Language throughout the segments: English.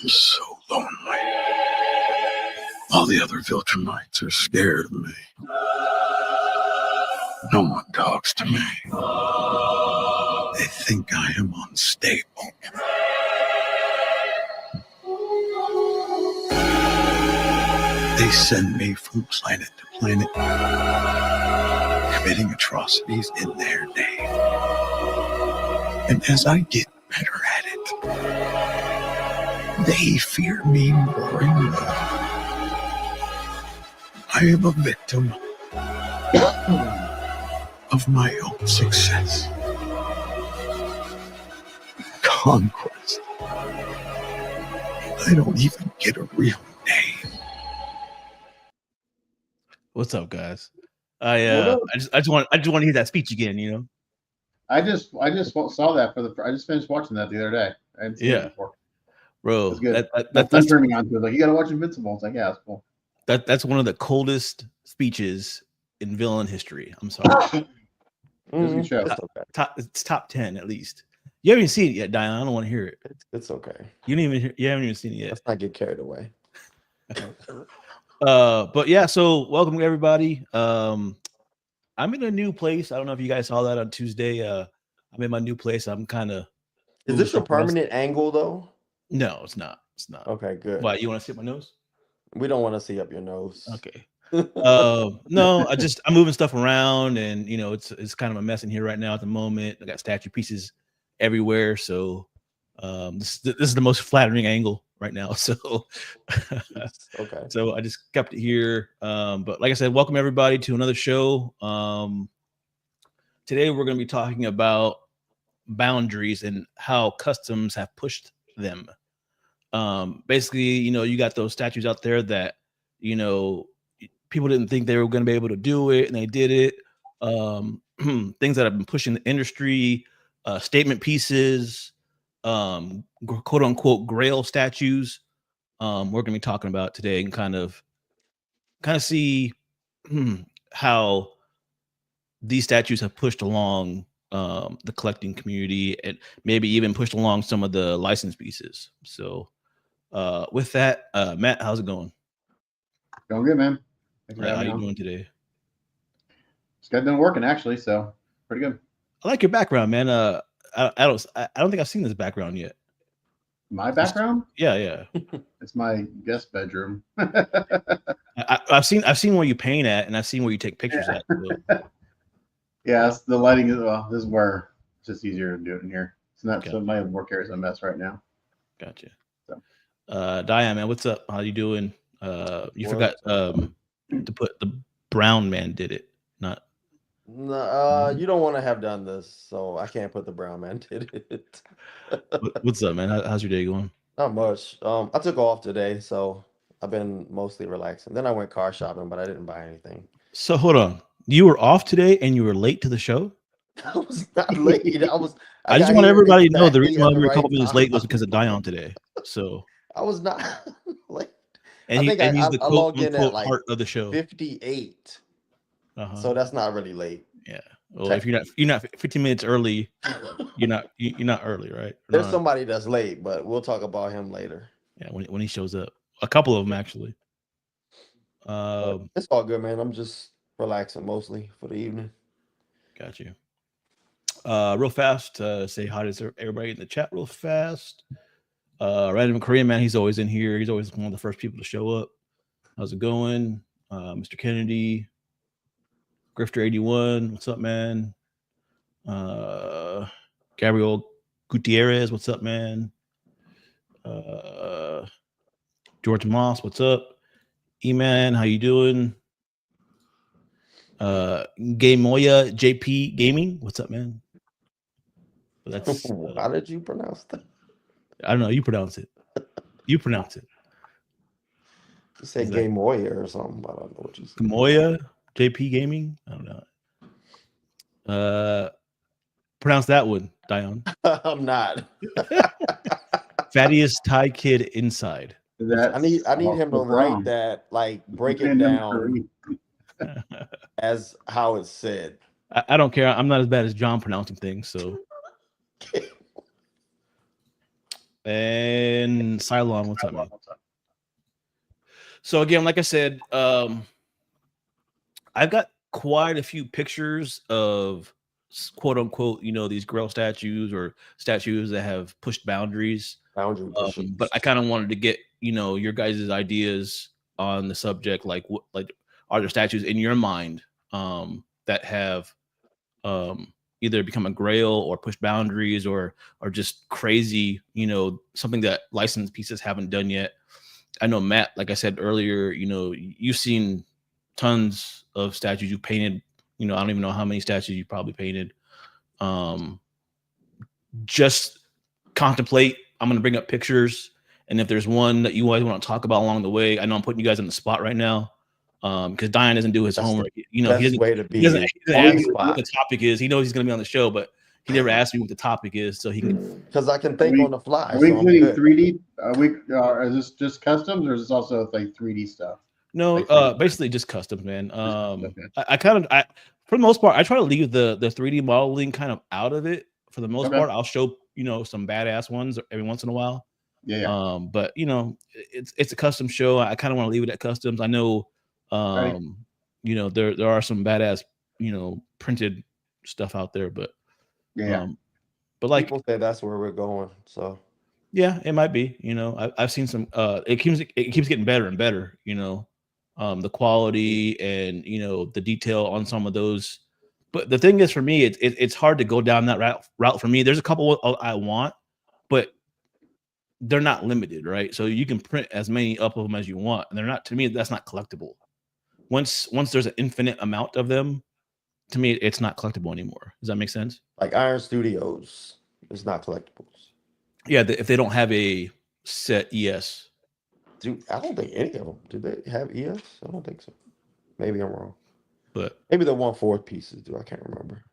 I'm so lonely. All the other Viltrumites are scared of me. No one talks to me. They think I am unstable. They send me from planet to planet, committing atrocities in their name. And as I get better at it, they fear me more and more. I am a victim of my own success. Conquest. I don't even get a real name. What's up, guys? I just want to hear that speech again. You know. I just saw that I just finished watching that the other day. I hadn't seen it before. Bro, it's good. That's turning on to it. Like, you got to watch Invincible. It's like, yeah, it's cool. That's one of the coldest speeches in villain history. I'm sorry. It's top 10 at least. You haven't even seen it yet, Diane. I don't want to hear it. It's okay. You haven't even seen it yet. Let's not get carried away. But yeah, so welcome everybody. I'm in a new place. I don't know if you guys saw that on Tuesday. I'm in my new place. I'm kind of. Is this your permanent angle though? No, it's not. It's not. Okay, good. Why, you want to see my nose? We don't want to see up your nose. Okay. No, I'm moving stuff around, and you know, it's kind of a mess in here right now at the moment. I got statue pieces everywhere, so this is the most flattering angle right now. So okay. So I just kept it here. But like I said, welcome everybody to another show. Today we're going to be talking about boundaries and how customs have pushed them. Basically, you know, you got those statues out there that, you know, people didn't think they were going to be able to do it, and they did it. Things that have been pushing the industry, statement pieces, quote unquote grail statues. We're going to be talking about today and kind of see how these statues have pushed along the collecting community and maybe even pushed along some of the license pieces. So with that, Matt, how's it going? Going good, man. How are you doing today? Just got done working actually, so pretty good. I like your background, man. I don't think I've seen this background yet. My background? Yeah. It's my guest bedroom. I've seen where you paint at, and I've seen where you take pictures at. So. Yeah, the lighting is this is where it's just easier to do it in here. It's not so my work area is a mess right now. Gotcha. So. Diane, man, what's up? How you doing? You forgot to put the brown man did it, not. No, you don't want to have done this, so I can't put the brown man did it. What's up, man? How's your day going? Not much. I took off today, so I've been mostly relaxing. Then I went car shopping, but I didn't buy anything. So hold on, you were off today and you were late to the show? I was not late. I just want everybody to know the reason why we were a couple minutes late was because of Dion today. So I was not late. And he's the logged in at like part of the show. 58. So that's not really late. Yeah. Well, if you're not 15 minutes early, you're not early, right? There's somebody that's late, but we'll talk about him later. Yeah, when he shows up, a couple of them actually. It's all good, man. I'm just relaxing mostly for the evening. Got you. Real fast, say hi to everybody in the chat real fast. Random Korean man, he's always in here. He's always one of the first people to show up. How's it going? Mr. Kennedy, Grifter 81, what's up, man? Gabriel Gutierrez, what's up, man? George Moss, what's up? E-Man, how you doing? Gameoya JP Gaming, what's up, man? That's how did you pronounce that? I don't know. You pronounce it. You pronounce it. You say Gameoya or something. I don't know what you say. Gameoya JP Gaming. I don't know. Pronounce that one, Dion. I'm not. Fattiest Thai Kid Inside. I need him to write that, like break it down as how it's said. I don't care. I'm not as bad as John pronouncing things. So. And and Cylon, what's up, man? So again, like I said, I've got quite a few pictures of quote unquote, these grail statues or statues that have pushed boundaries. But I kind of wanted to get, your guys' ideas on the subject. Like, are there statues in your mind that have either become a grail or pushed boundaries or just crazy, something that licensed pieces haven't done yet? I know, Matt, like I said earlier, you've seen tons of statues you painted. I don't even know how many statues you probably painted. Just contemplate. I'm going to bring up pictures. And if there's one that you guys want to talk about along the way, I know I'm putting you guys on the spot right now. Because Diane doesn't do his homework. He doesn't ask me what the topic is. He knows he's going to be on the show, but he never asked me what the topic is, so he can. Because I can think on the fly. Are we including 3D? Is this just customs, or is this also like 3D stuff? No, like basically just customs, man. Okay. I for the most part, I try to leave the 3D modeling kind of out of it. For the most part, I'll show some badass ones every once in a while. Yeah. But it's a custom show. I kind of want to leave it at customs. I know. There are some badass printed stuff out there, but but like people say that's where we're going, so yeah, it might be. I've seen some. It keeps getting better and better. The quality and the detail on some of those. But the thing is, for me, it's hard to go down that route. For me, there's a couple I want, but they're not limited, right? So you can print as many up of them as you want, and they're not. To me, that's not collectible. Once there's an infinite amount of them, to me, it's not collectible anymore. Does that make sense? Like Iron Studios, it's not collectibles. Yeah, if they don't have a set ES. Dude, I don't think any of them. Do they have ES? I don't think so. Maybe I'm wrong. But maybe the 1/4 pieces do. I can't remember.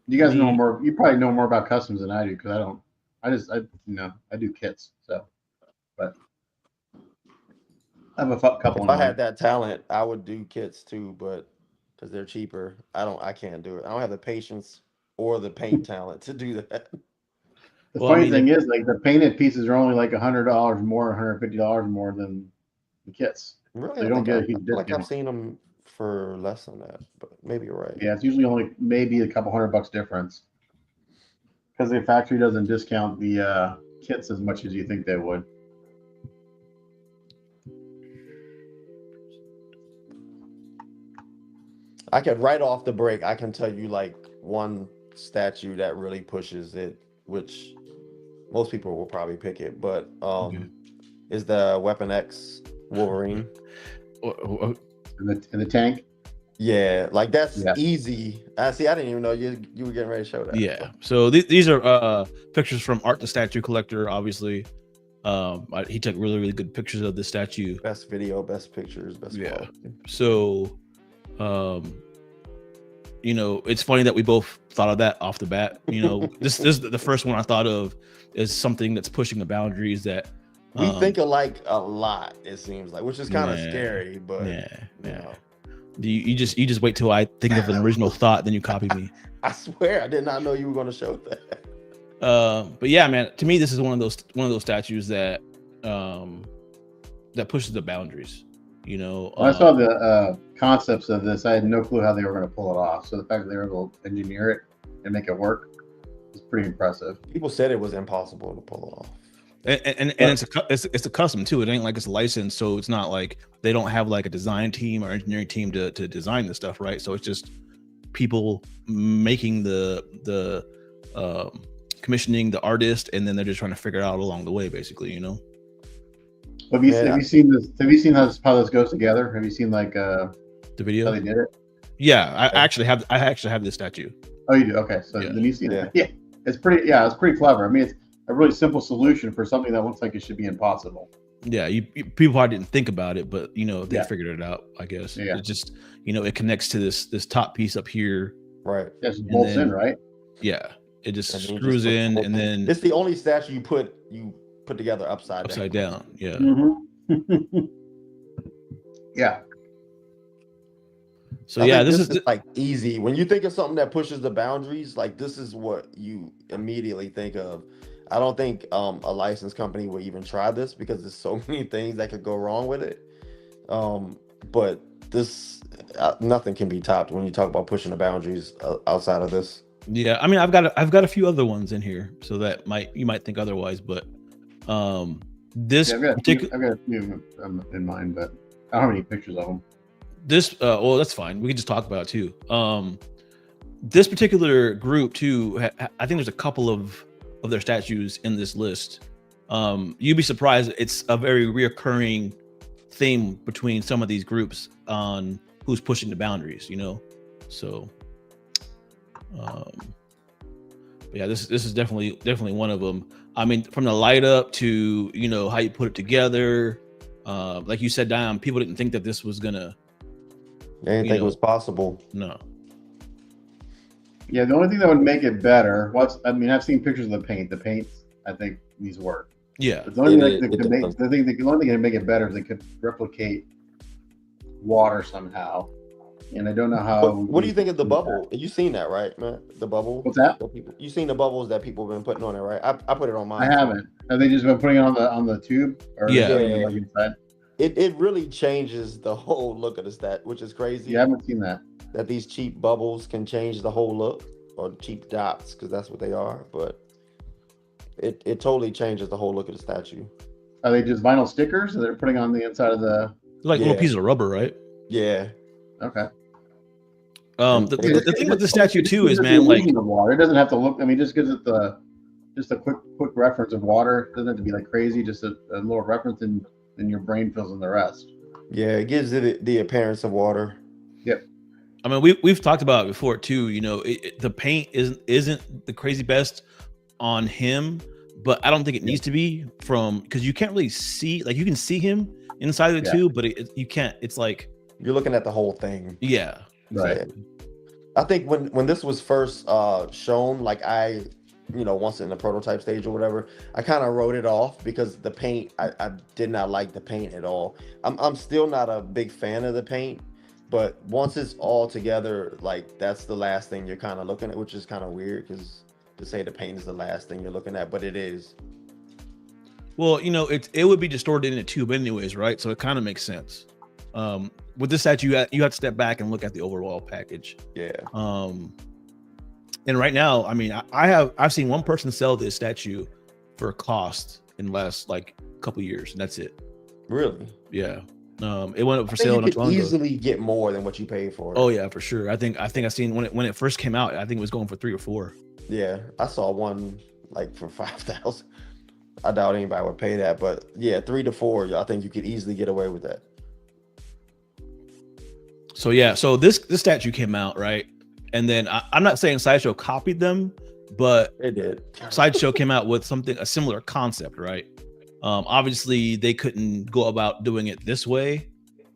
You guys know more. You probably know more about customs than I do because I don't. I do kits. So, but I have a couple. If I had that talent, I would do kits too, but because they're cheaper, I can't do it. I don't have the patience or the paint talent to do that. The funny thing is, like the painted pieces are only like $100 more, $150 more than the kits. Really, so you don't get a huge discount. Like I've seen them for less than that, but maybe you're right. Yeah, it's usually only maybe a couple $100 difference because the factory doesn't discount the kits as much as you think they would. I can right off the break. I can tell you like one statue that really pushes it, which most people will probably pick it, but is the Weapon X Wolverine in the tank. Yeah, like that's easy. I didn't even know you were getting ready to show that. Yeah. So these are pictures from Art the Statue Collector. Obviously, he took really, really good pictures of the statue. Best video, best pictures, best quality. So, it's funny that we both thought of that off the bat. This is the first one I thought of is something that's pushing the boundaries that we think alike a lot. It seems like, which is kind of scary, but You just wait till I think of an original thought, then you copy me. I swear I did not know you were going to show that. But yeah, man, to me this is one of those statues that that pushes the boundaries. When I saw the concepts of this, I had no clue how they were going to pull it off. So the fact that they were able to engineer it and make it work is pretty impressive. People said it was impossible to pull it off. And it's a custom too. It ain't like it's licensed, so it's not like they don't have like a design team or engineering team to design the stuff, right? So it's just people making the commissioning the artist, and then they're just trying to figure it out along the way, basically. Have you seen this? Have you seen how this goes together? Have you seen like the video? How they did it? Yeah, I actually have this statue. Oh, you do? Okay, so then you see it. Yeah, it's pretty clever. I mean, it's a really simple solution for something that looks like it should be impossible. Yeah, people probably didn't think about it, but they figured it out, I guess. Yeah. It just it connects to this top piece up here. Right. Yeah, it bolts in, right? Yeah. It just screws in, and then it's the only statue you put together upside down. Yeah. Mm-hmm. Yeah. So this is like easy. When you think of something that pushes the boundaries, like this is what you immediately think of. I don't think a licensed company would even try this because there's so many things that could go wrong with it. But this nothing can be topped when you talk about pushing the boundaries outside of this. Yeah, I mean, I've got a few other ones in here, so that you might think otherwise, but this I've got particular a few in mind, but I don't have any pictures of them. this well, that's fine. We can just talk about it too. This particular group too, I think there's a couple of their statues in this list. You'd be surprised. It's a very reoccurring theme between some of these groups on who's pushing the boundaries, you know. So but yeah, this is definitely one of them. I mean, from the light up to, you know, how you put it together, like you said, Diane, people didn't think that this was gonna, They didn't think it was possible. no. Yeah, the only thing that would make it better I mean, I've seen pictures of the paint. The paint, I think, needs work. Yeah, But the only It- thing it that does. the only thing that make it better is they could replicate water somehow. And I don't know how. What do you think of the bubble? You seen that, right, man? The bubble. What's that? You seen the bubbles that people have been putting on it, right? I put it on mine. I haven't. Have they just been putting it on the tube? Or Yeah. is it like inside? It really changes the whole look of the stat, which is crazy. Yeah, I haven't seen that. That these cheap bubbles can change the whole look, or cheap dots, because that's what they are. But it totally changes the whole look of the statue. Are they just vinyl stickers that they're putting on the inside of the? like little Yeah. pieces of rubber, right? Yeah. Okay. The thing with the statue too is, It's man, the like, illusion of water. It doesn't have to look. I mean, just gives it just a quick reference of water. It doesn't have to be like crazy. Just a little reference, and your brain fills in the rest. Yeah, it gives it the appearance of water. I mean, we've talked about it before too. You know, the paint isn't the crazy best on him, but I don't think it needs to be, because you can't really see, like, you can see him inside of the tube, but you can't. It's like, You're looking at the whole thing. yeah, Right. exactly. I think when this was first shown, like once in the prototype stage or whatever, I kind of wrote it off because the paint, I did not like the paint at all. I'm still not a big fan of the paint, but once it's all together, like, that's the last thing you're kind of looking at, which is kind of weird because to say the paint is the last thing you're looking at, but it is. Well, you know, it would be distorted in a tube anyways, right? So it kind of makes sense. With this statue, you have to step back and look at the overall package. Yeah. And right now, I mean, I've seen one person sell this statue for a cost in the last like couple years, and that's it. Really? Yeah. It went up for I think sale you not too long could ago. easily get more than what you paid for it. Oh yeah, for sure. I think I seen when it first came out, I think it was going for 3 or 4. Yeah, I saw one like for 5,000. I doubt anybody would pay that, but yeah, 3 to 4. I think you could easily get away with that. So yeah, so this statue came out, right? And then I'm not saying Sideshow copied them, but It did. Sideshow came out with a similar concept, right? Obviously they couldn't go about doing it this way,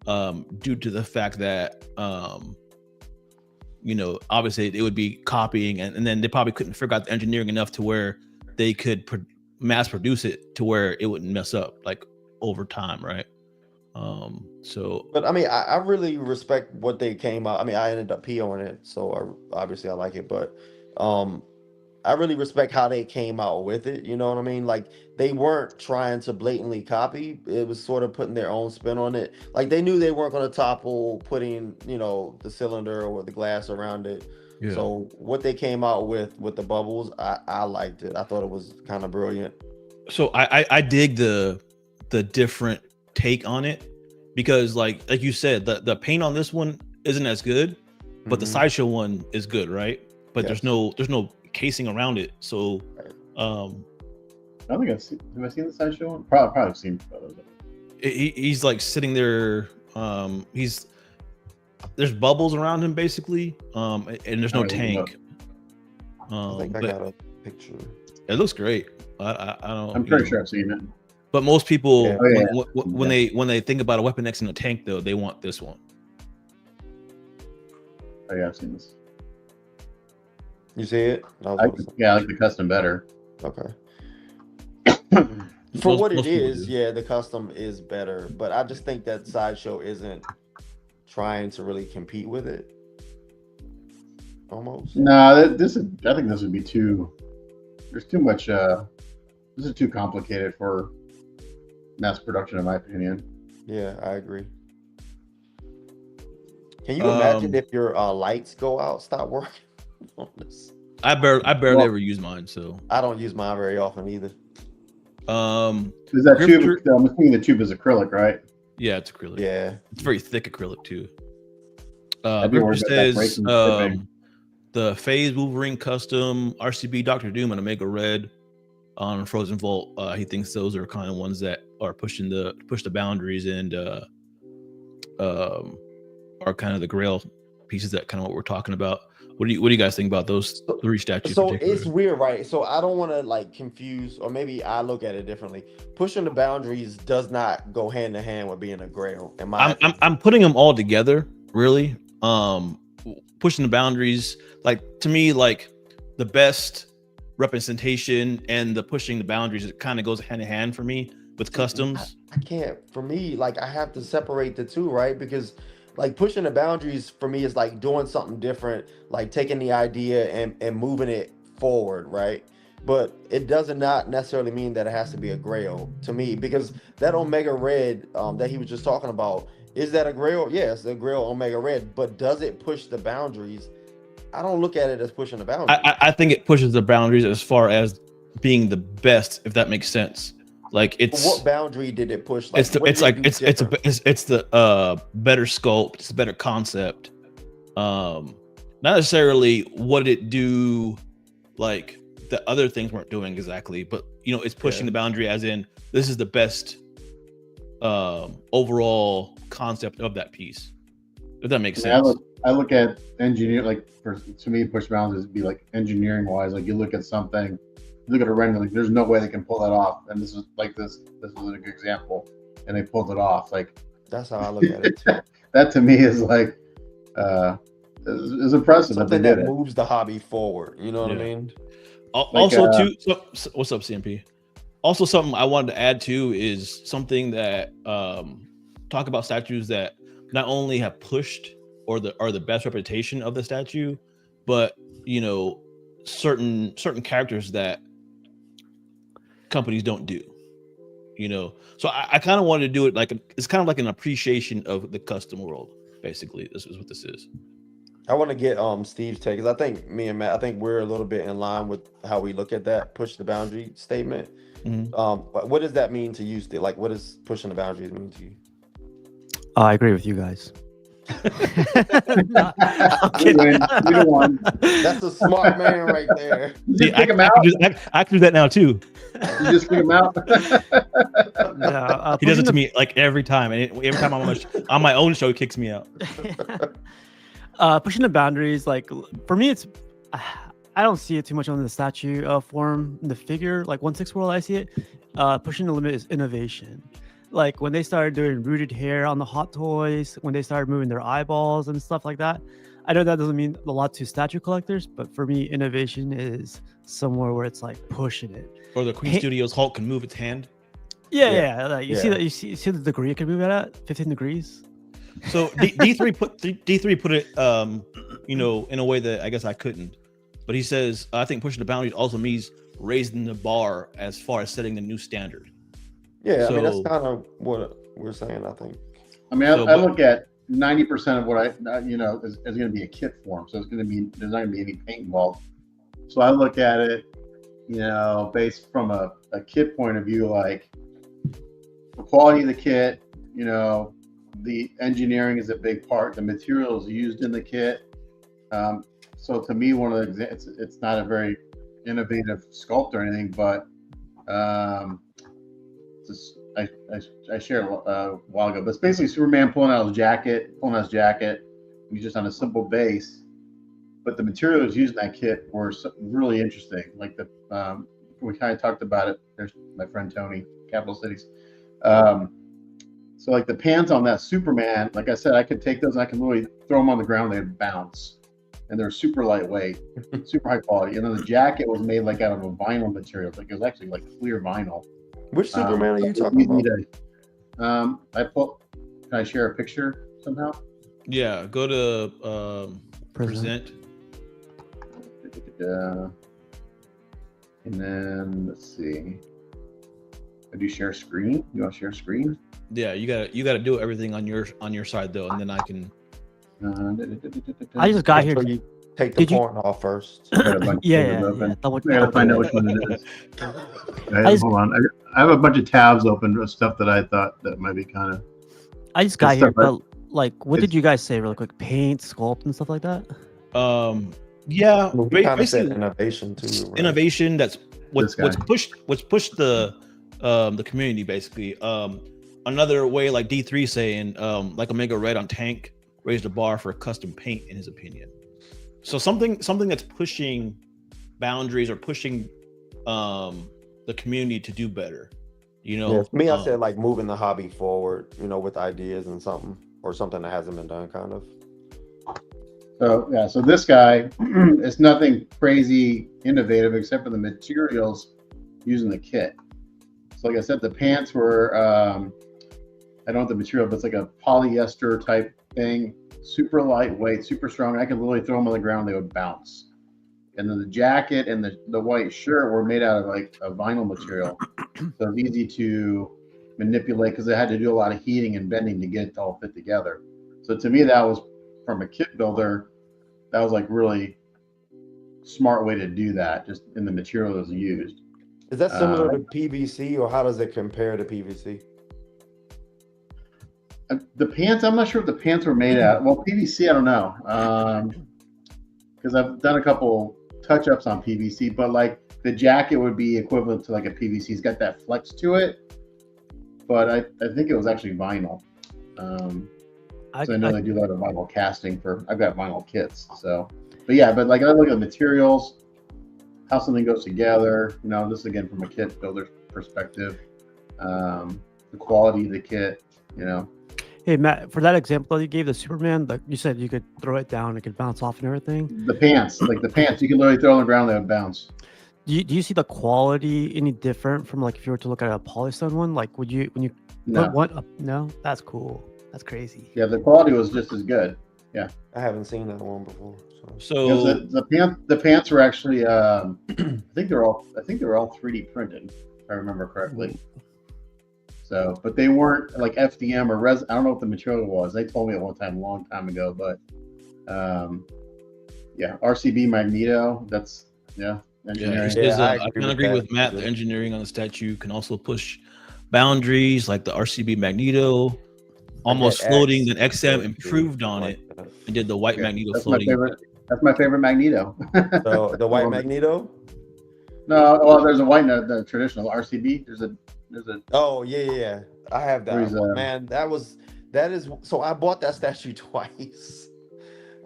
due to the fact that you know, obviously it would be copying, and then they probably couldn't figure out the engineering enough to where they could mass produce it to where it wouldn't mess up like over time, right? But I mean, I really respect what they came out. I mean, I ended up POing it, so obviously I like it, but I really respect how they came out with it. You know what I mean? Like, they weren't trying to blatantly copy. It was sort of putting their own spin on it. Like, they knew they weren't going to topple putting, the cylinder or the glass around it. Yeah. So what they came out with the bubbles, I liked it. I thought it was kind of brilliant. So I dig the different take on it, because like you said, the paint on this one isn't as good, but the Mhm. Sideshow one is good, right? But Yes. there's no casing around it. So I don't think I've seen. Have I seen the Sideshow one? Probably seen photos of it. he's like sitting there. There's bubbles around him basically, and there's no Alright, tank. I think I But got a picture. it looks great. I don't. I'm pretty sure I've seen it. But most people, Yeah. Oh, yeah. when they think about a Weapon X in a tank, though, they want this one. Oh yeah, I've seen this. You see it? I like the custom better. Okay. For Most what it people is, do. yeah, the custom is better, but I just think that Sideshow isn't trying to really compete with it. Almost. No, I think this would be too. There's too much This is too complicated for mass production, in my opinion. Yeah, I agree. Can you imagine if your lights go out, stop working on this? I barely ever use mine, so I don't use mine very often either. Is that tube? I'm assuming the tube is acrylic, right? Yeah, it's acrylic. Yeah, it's very thick acrylic too. Grifter says the Phase Wolverine custom RCB Doctor Doom and Omega Red on Frozen Vault. He thinks those are kind of ones that are push the boundaries and are kind of the grail pieces that kind of what we're talking about. What do you guys think about those three statues? So it's weird, right? So I don't want to like confuse, or maybe I look at it differently. Pushing the boundaries does not go hand in hand with being a grail. I'm putting them all together, really. Pushing the boundaries, like to me, like the best representation and the pushing the boundaries, it kind of goes hand in hand for me with customs. I can't. For me, like I have to separate the two, right? Because like pushing the boundaries for me is like doing something different, like taking the idea and moving it forward, right? But it does not necessarily mean that it has to be a grail to me, because that Omega Red that he was just talking about, is that a grail? Yes, the grail Omega Red, but does it push the boundaries? I don't look at it as pushing the boundaries. I think it pushes the boundaries as far as being the best, if that makes sense. Like it's what boundary did it push? Like, it's the better sculpt, it's a better concept. Not necessarily what did it do, like the other things weren't doing exactly, but you know, it's pushing the boundary as in this is the best overall concept of that piece. If that makes sense. I look at engineer, like to me, push boundaries would be like engineering wise. Like you look at something, look at a render, like there's no way they can pull that off. And this is like this was a good example, and they pulled it off. Like that's how I look at it too. That to me is like is impressive. Something that moves the hobby forward. You know what I mean? Also, too. So, what's up, CMP? Also, something I wanted to add too is something that talk about statues that not only have pushed or are the best reputation of the statue, but you know, certain characters that companies don't do, you know. So I kind of wanted to do it like it's kind of like an appreciation of the custom world. Basically, this is what this is. I want to get Steve's take, because I think me and Matt, I think we're a little bit in line with how we look at that push the boundary statement. What does that mean to you, Steve? Like, what does pushing the boundaries mean to you? I agree with you guys. No, That's a smart man right there. See, I can do that now too. You just kick him out. He does it to me like every time, and every time I'm on my own show, he kicks me out. Pushing the boundaries, like for me, it's I don't see it too much on the statue form, the figure. Like 1/6 world, I see it. Pushing the limit is innovation. Like when they started doing rooted hair on the Hot Toys, when they started moving their eyeballs and stuff like that. I know that doesn't mean a lot to statue collectors, but for me, innovation is somewhere where it's like pushing it. Or the Queen Studios Hulk can move its hand. Yeah. Like you see that you see the degree it can move it at 15 degrees. So D3 put it you know, in a way that I guess I couldn't. But he says I think pushing the boundaries also means raising the bar as far as setting the new standard. Yeah, I mean that's kind of what we're saying, I think. I mean, I look at 90% of what I you know is going to be a kit form, so it's going to be there's not going to be any paint involved. So I look at it, you know, based from a kit point of view, like the quality of the kit, you know, the engineering is a big part, the materials used in the kit. So to me, one of the it's not a very innovative sculpt or anything, but I shared a while ago, but it's basically Superman pulling out his jacket, he's just on a simple base, but the materials used in that kit were really interesting. Like we kind of talked about it. There's my friend Tony, Capital Cities. So like the pants on that Superman, like I said, I could take those and I can really throw them on the ground, they'd bounce. And they're super lightweight, super high quality. And then the jacket was made like out of a vinyl material. Like it was actually like clear vinyl. Which Superman are you talking about? Can I share a picture somehow? Yeah, go to present. And then let's see. Do you share screen? You want to share screen? Yeah, you gotta do everything on your side though, and then I can. I just got here. So you take the porn off first. I got a bunch of Yeah. folders open. Double, I gotta find out which one it is. Hold on. I have a bunch of tabs open of stuff that I thought that might be kind of. I just got It's here, stuff but like, what did you guys say really quick? Paint, sculpt, and stuff like that. Yeah, Well, we kind of said basically innovation too. Right? innovation. That's what's This guy. pushed the community basically. Another way, like D3 saying, like Omega Red on Tank raised the bar for custom paint in his opinion. So something that's pushing boundaries or pushing the community to do better. You know, Yeah, me, I said like moving the hobby forward, you know, with ideas and something that hasn't been done, kind of. So yeah, so this guy is nothing crazy innovative except for the materials using the kit. So like I said, the pants were I don't know the material, but it's like a polyester type thing, super lightweight, super strong. I could literally throw them on the ground, they would bounce. And then the jacket and the white shirt were made out of like a vinyl material, so it's easy to manipulate because it had to do a lot of heating and bending to get it to all fit together. So to me, that was from a kit builder, that was like really smart way to do that, just in the material that was used. Is that similar to PVC, or how does it compare to PVC? The pants, I'm not sure what the pants were made out. Well, PVC, I don't know, because I've done a couple touch-ups on PVC, but like the jacket would be equivalent to like a PVC. It's got that flex to it, but I think it was actually vinyl. So I know they do a lot of vinyl casting for. I've got vinyl kits, so. But yeah, but like I look at the materials, how something goes together. You know, this again from a kit builder's perspective, the quality of the kit. You know. Hey Matt, for that example you gave the Superman, like you said, you could throw it down, it could bounce off and everything. The pants, you can literally throw on the ground, they would bounce. Do you see the quality any different from like if you were to look at a polystone one? Like when you put one up? No, that's cool. That's crazy. Yeah, the quality was just as good. Yeah, I haven't seen that one before. So the pants were actually I think they were all 3D printed, if I remember correctly. So, but they weren't like FDM or I don't know what the material was. They told me at one time, a long time ago, but yeah, RCB Magneto. That's engineering. I can agree with Matt. The engineering on the statue can also push boundaries, like the RCB Magneto, almost floating. Then XM improved on it and did the white Magneto That's floating. That's my favorite Magneto. So the white Magneto? No, well, there's a white, the traditional RCB. There's a. Oh yeah. I have that one. Man, that is. So I bought that statue twice.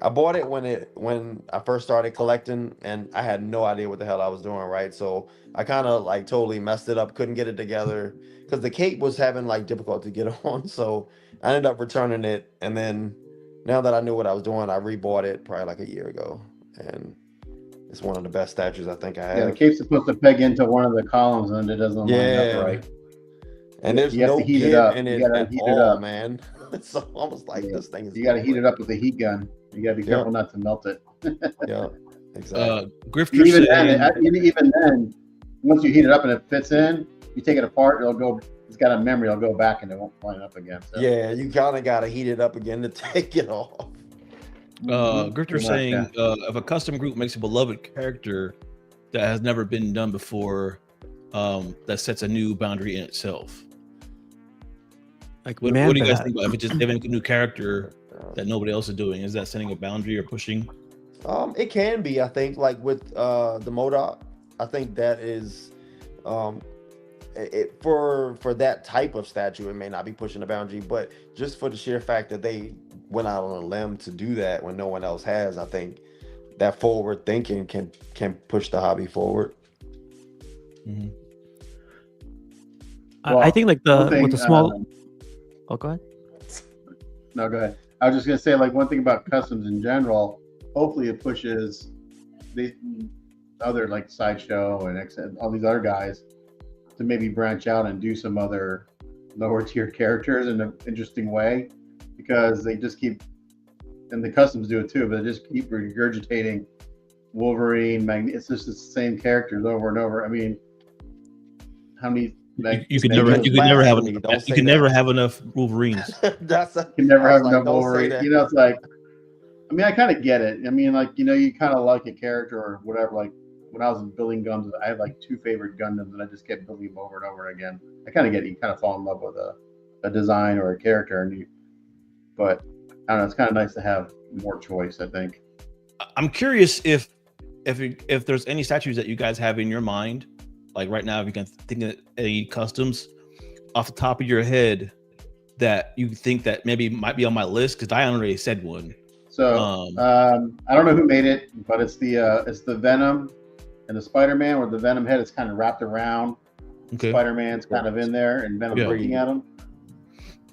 I bought it when I first started collecting, and I had no idea what the hell I was doing. Right, so I kind of like totally messed it up. Couldn't get it together because the cape was having like difficulty to get on. So I ended up returning it, and then now that I knew what I was doing, I rebought it probably like a year ago, and it's one of the best statues I think I have. Yeah, the cape's supposed to peg into one of the columns, and it doesn't line up right. And there's no give in it at all, man. It's almost like this thing is. You got to heat it up with a heat gun. You got to be careful not to melt it. Yeah, exactly. Grifter even then, once you heat it up and it fits in, you take it apart, it'll go. It's got a memory. It'll go back and it won't line up again. So. Yeah, you kind of got to heat it up again to take it off. Grifter saying if a custom group makes a beloved character that has never been done before, that sets a new boundary in itself. Like what do you guys think about if it's just having a new character that nobody else is doing? Is that setting a boundary or pushing? It can be. I think like with the MODOK, I think that is for that type of statue, it may not be pushing the boundary, but just for the sheer fact that they went out on a limb to do that when no one else has, I think that forward thinking can push the hobby forward. Mm-hmm. Well, I think like with the small. Oh, go ahead. No, go ahead. I was just gonna say like one thing about customs in general. Hopefully, it pushes the other like Sideshow and all these other guys to maybe branch out and do some other lower tier characters in an interesting way, because they just keep, and the customs do it too, but they just keep regurgitating Wolverine, it's just the same characters over and over. I mean, how many You can never have blasphemy, enough. don't You say can that. never have enough Wolverines. That's a, You can never I have was like, enough don't say Wolverine. that. You know, it's like, I mean, I kind of get it. I mean, like, you know, you kind of like a character or whatever. Like when I was building guns, I had like 2 favorite Gundams, and I just kept building them over and over again. I kind of get it. You kind of fall in love with a design or a character, but I don't know. It's kind of nice to have more choice, I think. I'm curious if there's any statues that you guys have in your mind, like right now, if you can think of any customs off the top of your head that you think that maybe might be on my list, because I already said one. So I don't know who made it, but it's the Venom and the Spider-Man, where the Venom head is kind of wrapped around. Okay. Spider-Man's kind of in there, and Venom looking at him.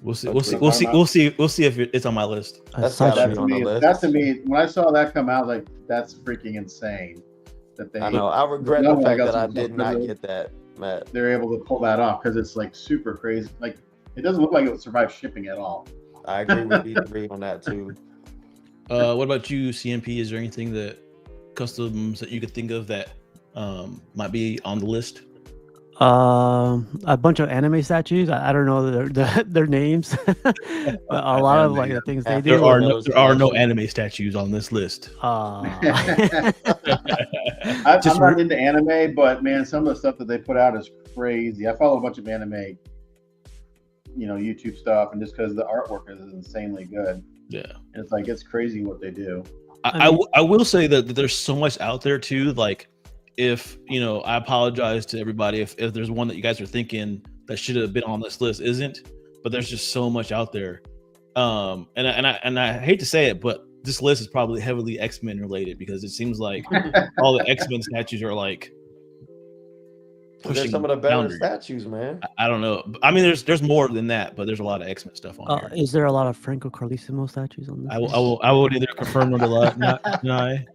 We'll see if it's on my list. That's Such gotta a- be on the list. That to me, when I saw that come out, I was like, that's freaking insane. That they I know. I regret No the one fact got that I some did stuff not to get that, Matt. they're able to pull that off, because it's like super crazy. Like it doesn't look like it would survive shipping at all. I agree with B3 on that too. What about you, CMP? Is there anything that customs that you could think of that might be on the list? A bunch of anime statues. I don't know their names, but a lot of like the things they do. There are no anime statues on this list. I'm not into anime, but man, some of the stuff that they put out is crazy. I follow a bunch of anime, YouTube stuff, and just because the artwork is insanely good. Yeah, and it's like it's crazy what they do. I will say that there's so much out there too. Like, if I apologize to everybody if there's one that you guys are thinking that should have been on this list isn't, but there's just so much out there. And I hate to say it, but this list is probably heavily X-Men related, because it seems like all the X-Men statues are like They're pushing some of the better boundaries. statues, man. I don't know. I mean, there's more than that, but there's a lot of X-Men stuff on here. Is there a lot of Franco Carlissimo statues on this? I will neither confirm nor deny.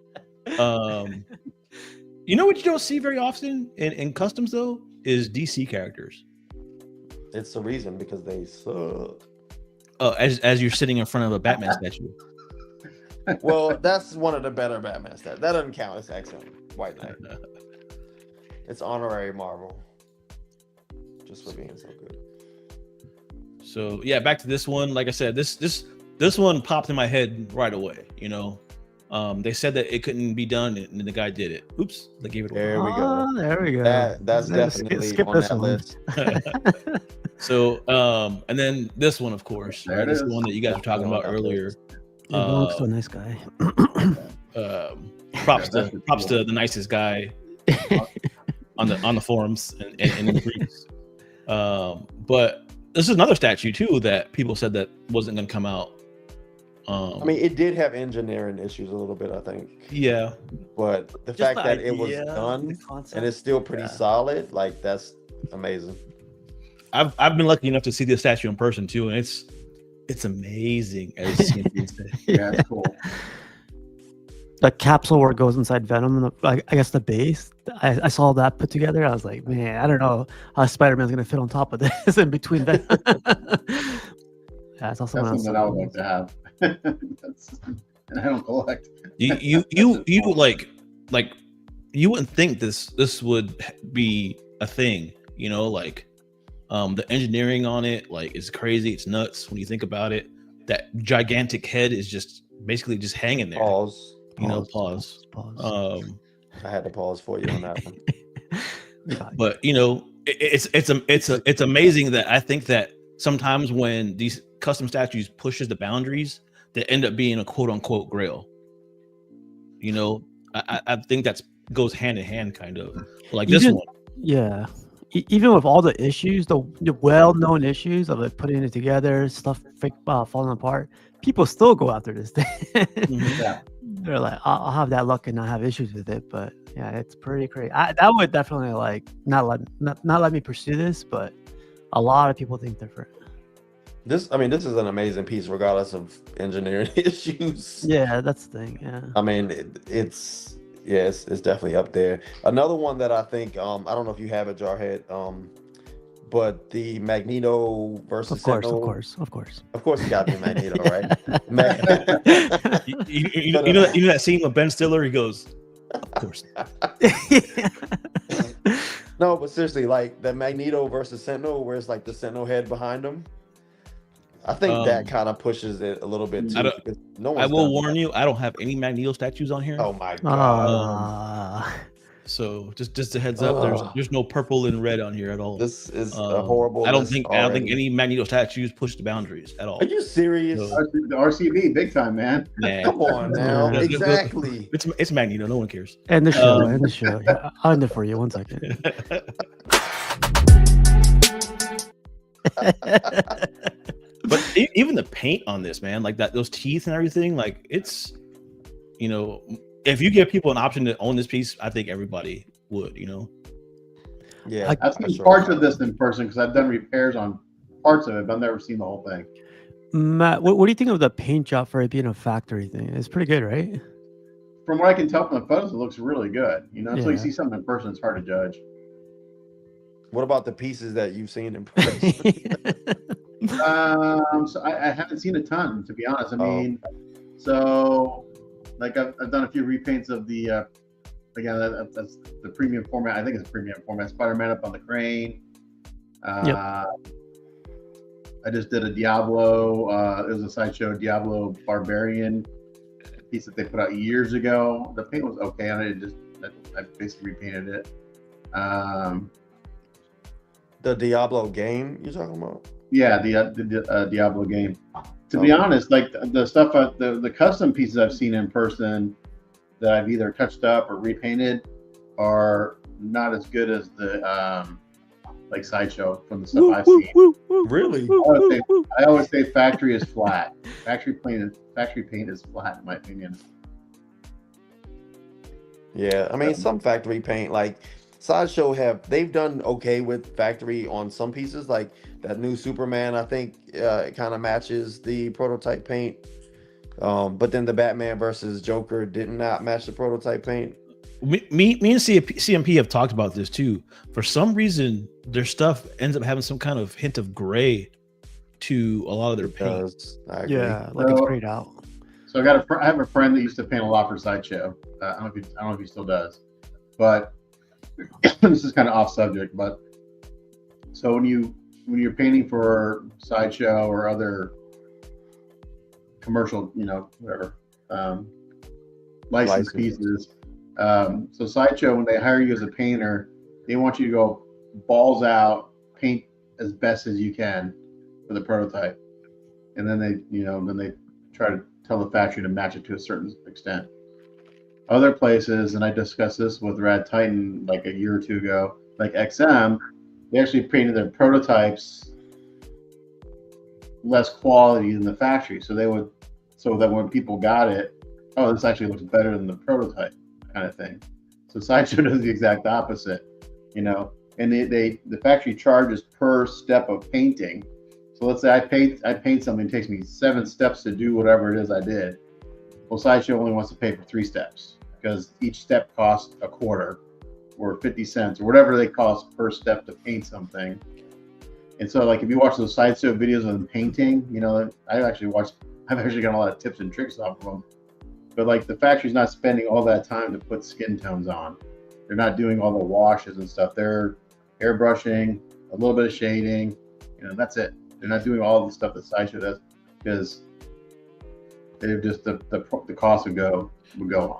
You know what you don't see very often in customs though is DC characters. It's the reason, because they suck. As you're sitting in front of a Batman statue. Well, that's one of the better Batman statues. That doesn't count as X-Men White Knight. It's honorary Marvel, just for being so good. So yeah, back to this one. Like I said, this one popped in my head right away. They said that it couldn't be done, and the guy did it. Oops, they gave it away. There we go. There we go. That's definitely skip on this that one. list. So and then this one, of course, There right? it This is is. the one that you guys were talking about earlier. He belongs to a nice guy. Props to the nicest guy on the forums and in the groups. But this is another statue too that people said that wasn't going to come out. I mean, it did have engineering issues a little bit, I think. Yeah, But the Just fact the that it was idea, done the concept. and it's still pretty solid, like, that's amazing. I've been lucky enough to see the statue in person too, and it's amazing. As CMP said. Yeah, it's cool. The capsule where it goes inside Venom, I guess the base. I saw that put together. I was like, man, I don't know how Spider-Man's gonna fit on top of this in between Venom. Yeah, I saw That's someone else. something I would like to have. And I don't collect. You like you wouldn't think this would be a thing, like the engineering on it like is crazy. It's nuts when you think about it. That gigantic head is just basically just hanging there. Pause. Pause. I had to pause for you on that one. But it's amazing that I think that sometimes when these custom statues pushes the boundaries, they end up being a quote unquote grail. I think that goes hand in hand, kind of like this one. Yeah. Even with all the issues, the well-known issues of it putting it together, stuff falling apart, people still go after this thing. Yeah. They're like, I'll have that luck and not have issues with it. But yeah, it's pretty crazy. That would definitely like not let me pursue this, but a lot of people think different. This is an amazing piece, regardless of engineering issues. Yeah, that's the thing. Yeah. I mean, it's definitely up there. Another one that I think, I don't know if you have it, Jarhead, but the Magneto versus Of course, Sentinel. of course. Of course, you got to be Magneto, right? You know that scene with Ben Stiller? He goes, of course. No, but seriously, like the Magneto versus Sentinel, where it's like the Sentinel head behind him. I think that kind of pushes it a little bit too. Because no I one's will done warn that. you, I don't have any Magneto statues on here. Oh my god! So just a heads up, there's no purple and red on here at all. This is a horrible. I don't think any Magneto statues push the boundaries at all. Are you serious? The RCB, big time, man. Nah. Come on now, exactly. It's Magneto. No one cares. End the show. End the show. Yeah, I'll end it for you. 1 second. But even the paint on this, man, like those teeth and everything, like it's, if you give people an option to own this piece, I think everybody would, Yeah, I've seen parts of this in person because I've done repairs on parts of it, but I've never seen the whole thing. Matt, what do you think of the paint job for it being a factory thing? It's pretty good, right? From what I can tell from the photos, it looks really good. Until you see something in person, it's hard to judge. What about the pieces that you've seen in person? So I haven't seen a ton, to be honest. I mean, so like I've done a few repaints of the again, that's the premium format. I think it's a premium format. Spider-Man up on the crane. I just did a Diablo. It was a sideshow Diablo Barbarian piece that they put out years ago. The paint was okay on it. I basically repainted it. The Diablo game you're talking about? Yeah, the Diablo game. To be honest, like the stuff, the custom pieces I've seen in person that I've either touched up or repainted are not as good as the like sideshow from the stuff I've seen. Really? I always say factory is flat. Factory paint is flat, in my opinion. Yeah, I mean some factory paint, like Sideshow they've done okay with factory on some pieces, like that new Superman. I think it kind of matches the prototype paint, but then the Batman versus Joker did not match the prototype paint. Me and CMP have talked about this too. For some reason, their stuff ends up having some kind of hint of gray to a lot of their paint. Yeah, like it's grayed out. So I have a friend that used to paint a lot for Sideshow. I don't know if he still does, but this is kind of off subject. But so when you're painting for Sideshow or other commercial, whatever, licensed pieces. So Sideshow, when they hire you as a painter, they want you to go balls out, paint as best as you can for the prototype, and then they try to tell the factory to match it to a certain extent. Other places, and I discussed this with Rad Titan like a year or two ago, like XM, they actually painted their prototypes less quality than the factory, so that when people got it, oh, this actually looks better than the prototype, kind of thing. So Sideshow does the exact opposite, and the factory charges per step of painting. So let's say I paint something, it takes me 7 steps to do whatever it is I did. Well, Sideshow only wants to pay for 3 steps because each step costs a quarter or 50 cents or whatever they cost per step to paint something. And so, like, if you watch those Sideshow videos of them painting, I've actually got a lot of tips and tricks off of them. But like, the factory's not spending all that time to put skin tones on. They're not doing all the washes and stuff. They're airbrushing, a little bit of shading, that's it. They're not doing all the stuff that Sideshow does because they're just the cost would go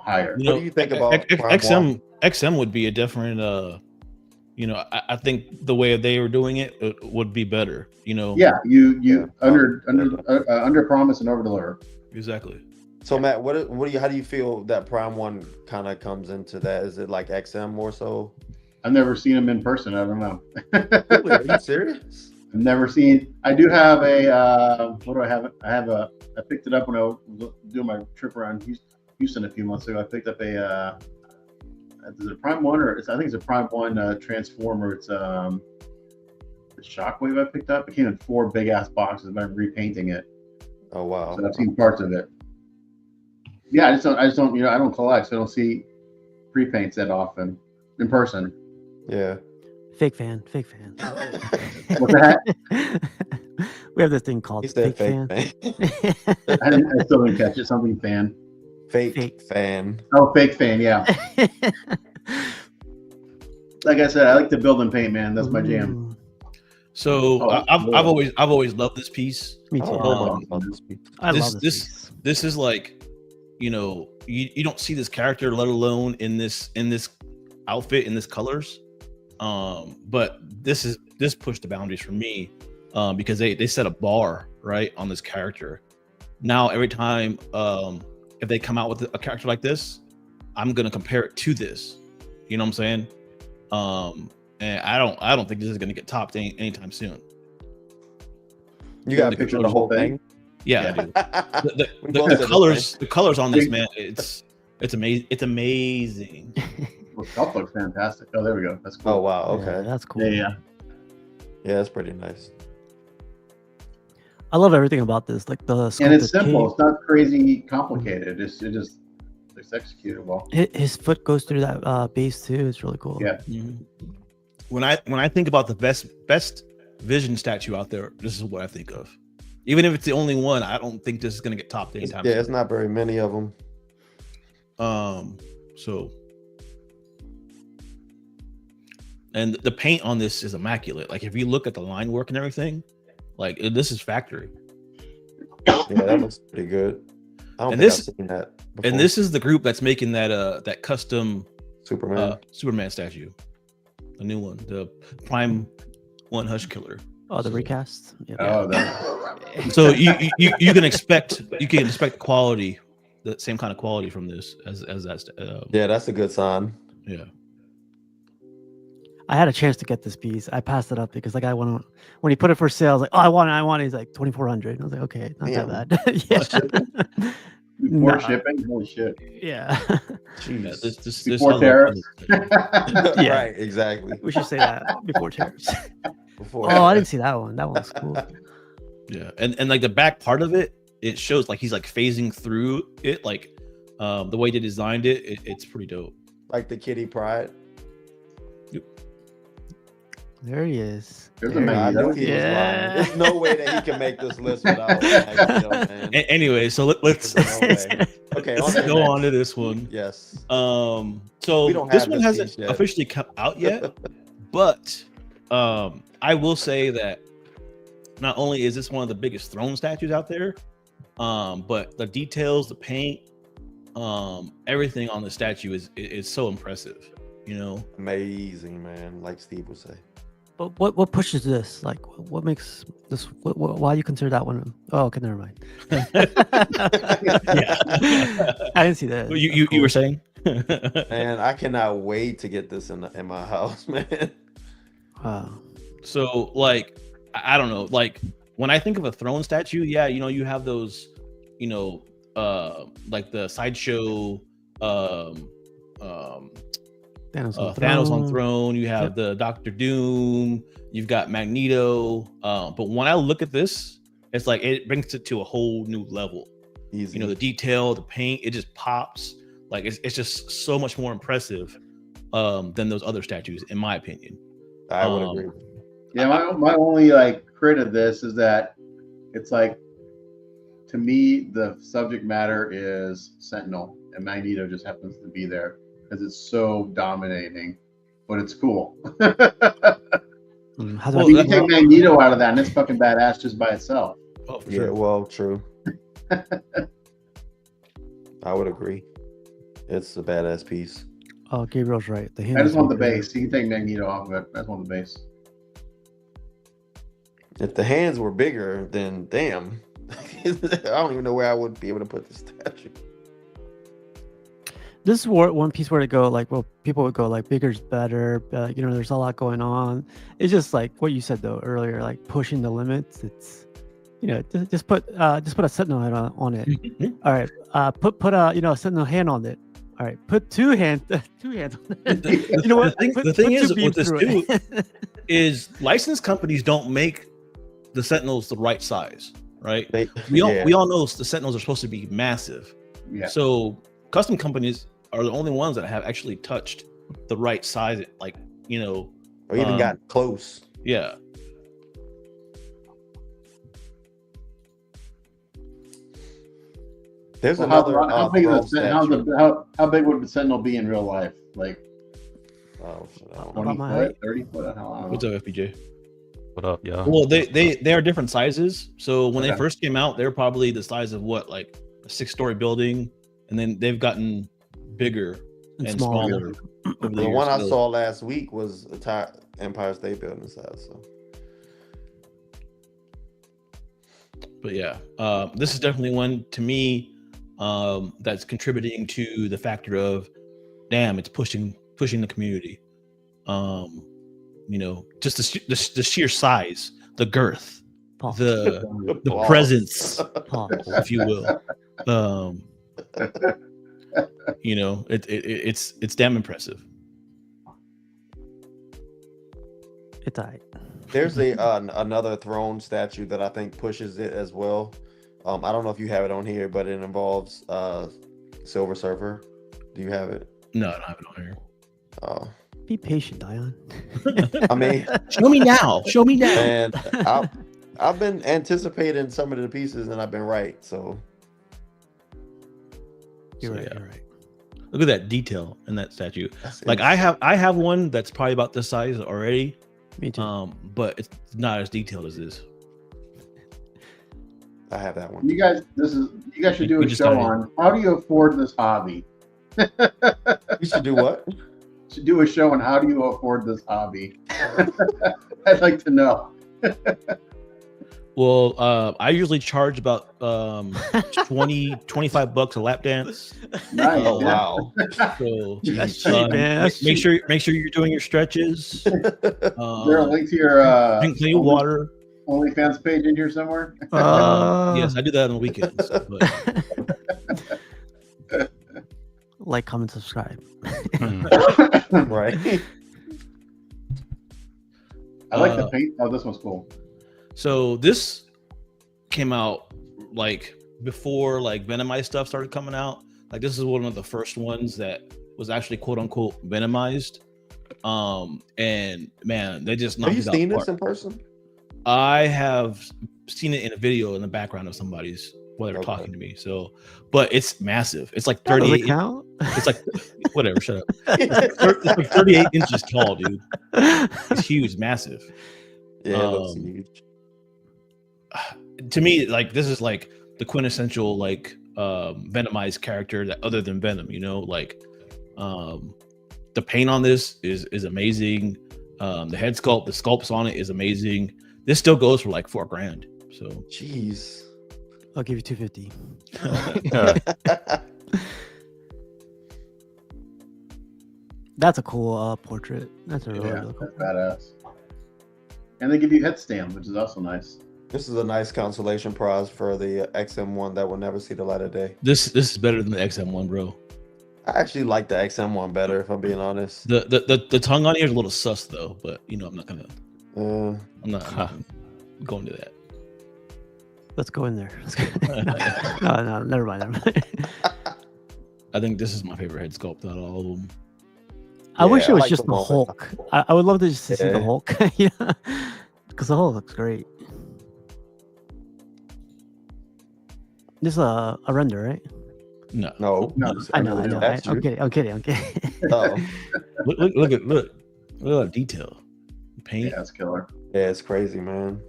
higher. What do you think about XM would be a different I think the way they were doing it would be better, Yeah, you under promise and over deliver. Exactly. So Matt, how do you feel that Prime 1 kind of comes into that? Is it like XM more so? I've never seen them in person. I don't know. Really? Are you serious? I've never seen. I do have a. What do I have? I picked it up when I was doing my trip around Houston a few months ago. I picked up a. Is it a Prime 1 or I think it's a Prime 1 Transformer. It's the Shockwave I picked up. It came in 4 big ass boxes. I'm repainting it. Oh wow! So I've seen parts of it. Yeah, I just don't. I don't collect, so I don't see pre-paints that often in person. Yeah. Fake fan. What's that? We have this thing called fake fan. I still didn't catch it. Something fan. Fake fan. Oh, fake fan. Yeah. like I said, I like to build and paint, man. That's my jam. Ooh, So Oh, I've always loved this piece. me too. I love this piece. This is like, you don't see this character, let alone in this outfit, in this colors. But this pushed the boundaries for me, because they set a bar right on this character. Now every time if they come out with a character like this, I'm gonna compare it to this. You know what I'm saying? And I don't think this is gonna get topped anytime soon. You got a picture of the whole thing? Yeah, I do. The colors on this, man, it's amazing. It's amazing. Well, stuff looks fantastic. Oh, there we go. That's cool. Oh wow, okay. Yeah, that's cool. Yeah. Yeah, that's pretty nice. I love everything about this. Like the And it's sculpted simple. cape. It's not crazy complicated. It's executed well. His foot goes through that base too. It's really cool. Yeah. Mhm. When I think about the best Vision statue out there, this is what I think of. Even if it's the only one, I don't think this is gonna get topped anytime Yeah, it's not very many of them. So, and the paint on this is immaculate. Like if you look at the line work and everything, like this is factory. Yeah, that looks pretty good. I don't And think this- I've seen that before. And this is the group that's making that custom Superman. Superman statue, the new one, the Prime One Hush Killer. Oh, the recast. Yeah. Oh, that. So you can expect quality, the same kind of quality from this as that. Yeah, that's a good sign. Yeah. I had a chance to get this piece. I passed it up because like when he put it for sale, I was like, oh, I want it. He's like 2,400. I was like, okay, not Damn. that bad. Yeah. Before Nah. shipping? Holy shit. Yeah. Yeah, this Before I love tariffs? this. Yeah. Right, exactly. We should say that before tariffs. Before Oh, I didn't see that one. That one's cool. Yeah, and like the back part of it, it shows like he's like phasing through it, like the way they designed it's pretty dope. like the Kitty Pride. There he is. There's a There he I Magneto. knew he was Yeah. lying. There's no way that he can make this list without Magneto, man. Anyway, so let's There's no way. Okay, on to the go next. on to this one. Yes. So We don't this have one this hasn't piece yet. officially come out yet, but I will say that not only is this one of the biggest throne statues out there, but the details, the paint, everything on the statue is so impressive. You know, Amazing, man. Like Steve would say. But what pushes this? Like, what makes this? Why you consider that one? Oh, okay, never mind. Yeah. I didn't see that. you were saying? Man, I cannot wait to get this in my house, man. Wow. So like I don't know, like when I think of a throne statue, yeah, you have those, like the sideshow Thanos on throne, you have the Doctor Doom, you've got Magneto, but when I look at this, it's like it brings it to a whole new level. Easy. The detail, the paint, it just pops. Like it's just so much more impressive than those other statues, in my opinion. I would agree. Yeah, my only like crit of this is that it's like, to me, the subject matter is Sentinel, and Magneto just happens to be there because it's so dominating, but it's cool. How's You can take Magneto out of that, and it's fucking badass just by itself. Oh, for Yeah, sure. well, true. I would agree. It's a badass piece. Oh, Gabriel's right. The I just want the base. You can take Magneto off of it. I just want the base. If the hands were bigger, then damn. I don't even know where I would be able to put the statue. This is one piece where to go. Like, well, people would go like bigger's better. There's a lot going on. It's just like what you said though earlier, like pushing the limits. It's just put a Sentinel head on it. All right, put a Sentinel hand on it. All right, put two hands on it. You know what? The thing is two with beams this through too it. is licensed companies don't make the Sentinels the right size, right? We all know the Sentinels are supposed to be massive. Yeah. So custom companies are the only ones that have actually touched the right size, like or even got close. yeah. There's Well, another how big throne is how big would the Sentinel be in real life? Like, Oh, shit, I don't know. 20 About my foot, height? 30 foot. I don't know. What's up, FPJ? What up, y'all? Well, they are different sizes. So when they Okay. first came out, they were probably the size of what, like a 6-story building, and then they've gotten bigger And and smaller. smaller. over The years. one I So- saw last week was a Empire State Building size. So But yeah, this is definitely one to me that's contributing to the factor of, damn, it's pushing the community. You know, just the sheer size, the girth, Pause. the Pause. presence, Pause. if you will. You know, it's damn impressive. It's alright. There's another throne statue that I think pushes it as well. I don't know if you have it on here, but it involves Silver Surfer. Do you have it? No, I don't have it on here. Oh, Be patient, Dion. I mean, Show me now. Show me now. and I've been anticipating some of the pieces, and I've been right. So You're So, right. yeah. You're right. Look at that detail in that statue. that's Like I have one that's probably about this size already, Me too. but it's not as detailed as this. I have that one. You guys should do We a just show started. on how do you afford this hobby. You should do what? Should do a show on how do you afford this hobby. I'd like to know. Well, I usually charge about 25 bucks a lap dance. Nice. Oh yeah. wow! So That's cheap, man. That's make cheap. sure you're doing your stretches. Is there a link to your Drink plenty of water. OnlyFans page in here somewhere? Yes, I do that on the weekends. But Like, comment, subscribe. Right. I like the paint. Oh, this one's cool. so this came out like before like Venomized stuff started coming out. Like this is one of the first ones that was actually quote unquote Venomized. And man, they just knocked Have you it out seen the this park. in person? I have seen it in a video in the background of somebody's while they're Okay. talking to me. So, but it's massive. It's like Does it 38. count? It's like whatever. Shut up. It's like 38 inches tall, dude. It's huge, massive. Yeah, it looks Um, huge. To me, like this is like the quintessential like Venomized character that other than Venom. You know, like the paint on this is amazing. The head sculpt, the sculpts on it is amazing. This still goes for like $4,000. So Jeez. I'll give you 250. That's a cool portrait. That's a really, Yeah, really cool. that's badass. And they give you headstand, which is also nice. This is a nice consolation prize for the XM1 that will never see the light of day. this is better than the XM1, bro. I actually like the XM1 better, if I'm being honest. The tongue on here is a little sus though, but you know I'm not Uh, going to that. Let's go in there. No, never mind. Never mind. I think this is my favorite head sculpt out of all of them. I wish Yeah, it I was like just the the moment. Hulk. I would love to just to see the Yeah. Hulk. Yeah, because the Hulk looks great. This is a render, right? No, no. No, I know. That's I'm true. kidding. I'm kidding. Oh, look at that detail, paint. Yeah, it's killer. yeah, it's crazy, man.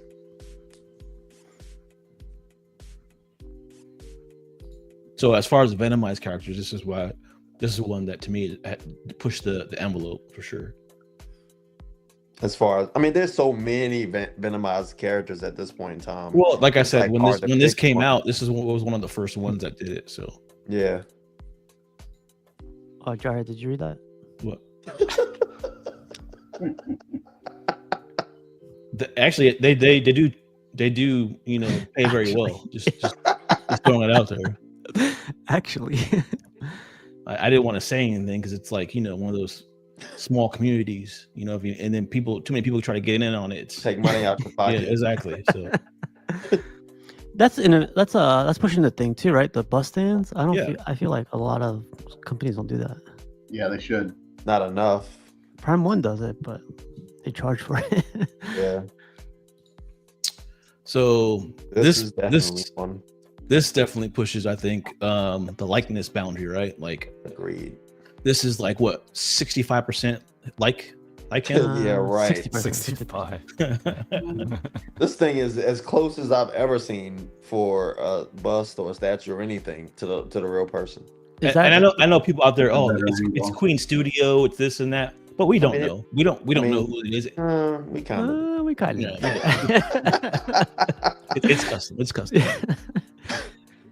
So as far as the Venomized characters, this is one that to me had pushed the envelope for sure. As far as, I mean, there's so many Venomized characters at this point in time. Well, like I It's, said, like, hard to when this pick came one. out, this was one of the first ones that did it. So Yeah. Oh, Jared, did you read that? what? Actually, they do you know pay very well. Just throwing it out there. Actually, I didn't want to say anything because it's like, you know, one of those small communities, you know, and then too many people try to get in on it. It's, Take money out your yeah, pocket. exactly. So that's pushing the thing too, right? The bus stands. I feel like a lot of companies don't do that. Yeah, they should. Not enough. Prime One does it, but they charge for it. Yeah. so This is definitely this one. this definitely pushes, I think, the likeness boundary, right? Like Agreed. this is like what 65% like him. Yeah, right. 60%. 65. This thing is as close as I've ever seen for a bust or a statue or anything to the real person. Is And that, I know people out there. Oh, Better it's angle. Queen Studio. It's this and that, but we don't mean, know. We don't know who it is. We kind of. we kind of. It's custom. It's custom.